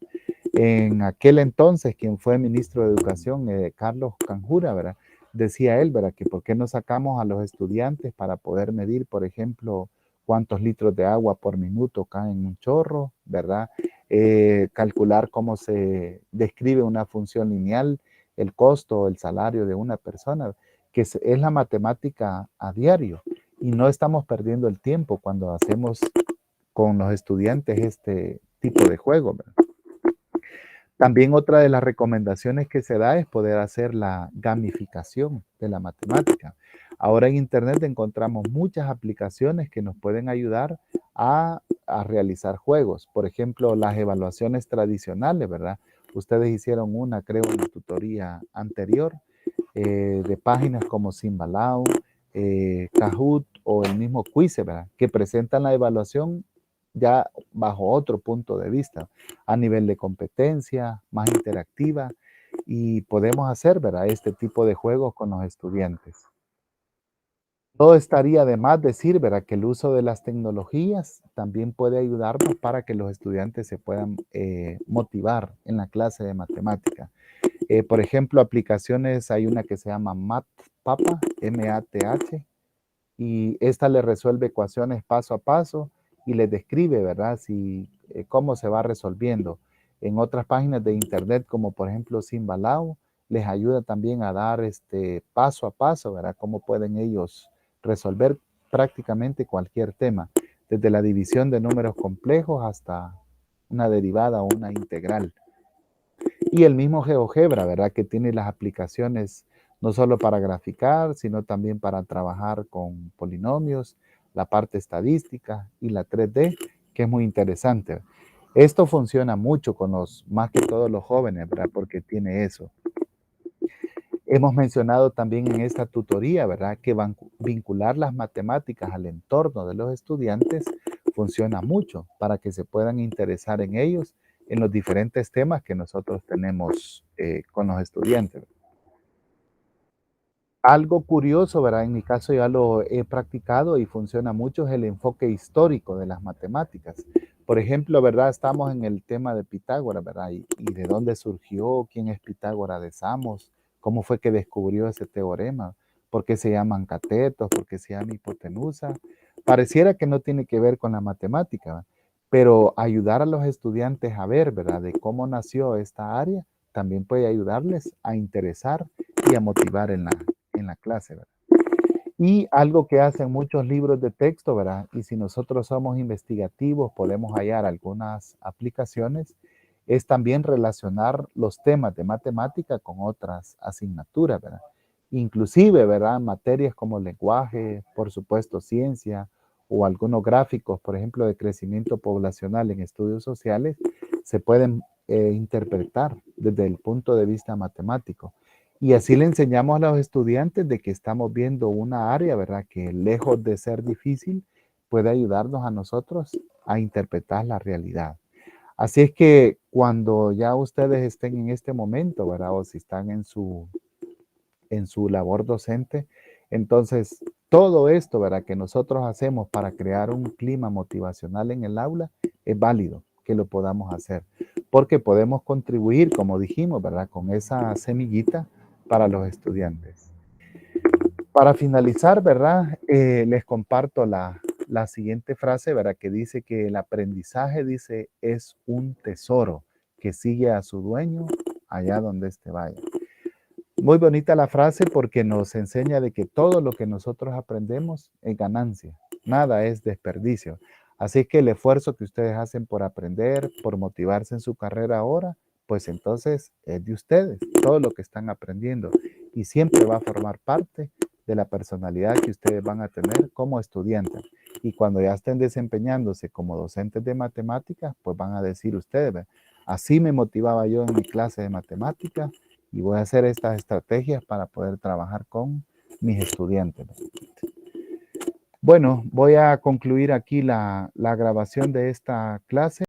En aquel entonces, quien fue ministro de Educación, Carlos Canjura, ¿verdad? Decía él, ¿verdad? Que por qué no sacamos a los estudiantes para poder medir, por ejemplo, cuántos litros de agua por minuto caen en un chorro, ¿verdad? Calcular cómo se describe una función lineal, el costo o el salario de una persona, que es la matemática a diario. Y no estamos perdiendo el tiempo cuando hacemos con los estudiantes este tipo de juego, ¿verdad? También otra de las recomendaciones que se da es poder hacer la gamificación de la matemática. Ahora en Internet encontramos muchas aplicaciones que nos pueden ayudar a realizar juegos. Por ejemplo, las evaluaciones tradicionales, ¿verdad? Ustedes hicieron una, creo, en la tutoría anterior, de páginas como Simbalao, Kahoot o el mismo Quiz, ¿verdad? Que presentan la evaluación ya bajo otro punto de vista, a nivel de competencia, más interactiva. y podemos hacer, ¿verdad?, este tipo de juegos con los estudiantes. No estaría de más decir, ¿verdad?, que el uso de las tecnologías también puede ayudarnos para que los estudiantes se puedan motivar en la clase de matemática. Por ejemplo, aplicaciones, hay una que se llama MathPapa, M-A-T-H, y esta le resuelve ecuaciones paso a paso y les describe, ¿verdad?, cómo se va resolviendo. En otras páginas de internet, como por ejemplo Simbalao, les ayuda también a dar paso a paso, ¿verdad?, cómo pueden ellos resolver prácticamente cualquier tema, desde la división de números complejos hasta una derivada o una integral. Y el mismo GeoGebra, ¿verdad?, que tiene las aplicaciones no solo para graficar, sino también para trabajar con polinomios, la parte estadística y la 3D, que es muy interesante. Esto funciona mucho con más que todos los jóvenes, ¿verdad?, porque tiene eso. Hemos mencionado también en esta tutoría, ¿verdad?, que vincular las matemáticas al entorno de los estudiantes funciona mucho para que se puedan interesar en ellos, en los diferentes temas que nosotros tenemos con los estudiantes. Algo curioso, ¿verdad?, en mi caso ya lo he practicado y funciona mucho, es el enfoque histórico de las matemáticas. Por ejemplo, ¿verdad?, estamos en el tema de Pitágoras, ¿verdad?, y de dónde surgió, quién es Pitágoras de Samos, cómo fue que descubrió ese teorema, por qué se llaman catetos, por qué se llama hipotenusa. Pareciera que no tiene que ver con la matemática, ¿verdad?, pero ayudar a los estudiantes a ver, ¿verdad?, de cómo nació esta área, también puede ayudarles a interesar y a motivar en la clase, ¿verdad? Y algo que hacen muchos libros de texto, ¿verdad?, y si nosotros somos investigativos podemos hallar algunas aplicaciones, es también relacionar los temas de matemática con otras asignaturas, ¿verdad? Inclusive, ¿verdad?, materias como lenguaje, por supuesto ciencia, o algunos gráficos, por ejemplo, de crecimiento poblacional en estudios sociales, se pueden interpretar desde el punto de vista matemático. Y así le enseñamos a los estudiantes de que estamos viendo una área, ¿verdad?, que lejos de ser difícil, puede ayudarnos a nosotros a interpretar la realidad. Así es que cuando ya ustedes estén en este momento, ¿verdad?, o si están en su labor docente, entonces todo esto, ¿verdad?, que nosotros hacemos para crear un clima motivacional en el aula, es válido que lo podamos hacer, porque podemos contribuir, como dijimos, ¿verdad?, con esa semillita para los estudiantes. Para finalizar, ¿verdad?, les comparto la siguiente frase, ¿verdad?, que dice que el aprendizaje, dice, es un tesoro que sigue a su dueño allá donde éste vaya. Muy bonita la frase porque nos enseña de que todo lo que nosotros aprendemos es ganancia, nada es desperdicio. Así que el esfuerzo que ustedes hacen por aprender, por motivarse en su carrera ahora, pues entonces es de ustedes, todo lo que están aprendiendo. Y siempre va a formar parte de la personalidad que ustedes van a tener como estudiantes. Y cuando ya estén desempeñándose como docentes de matemáticas, pues van a decir ustedes, así me motivaba yo en mi clase de matemáticas y voy a hacer estas estrategias para poder trabajar con mis estudiantes. Bueno, voy a concluir aquí la grabación de esta clase.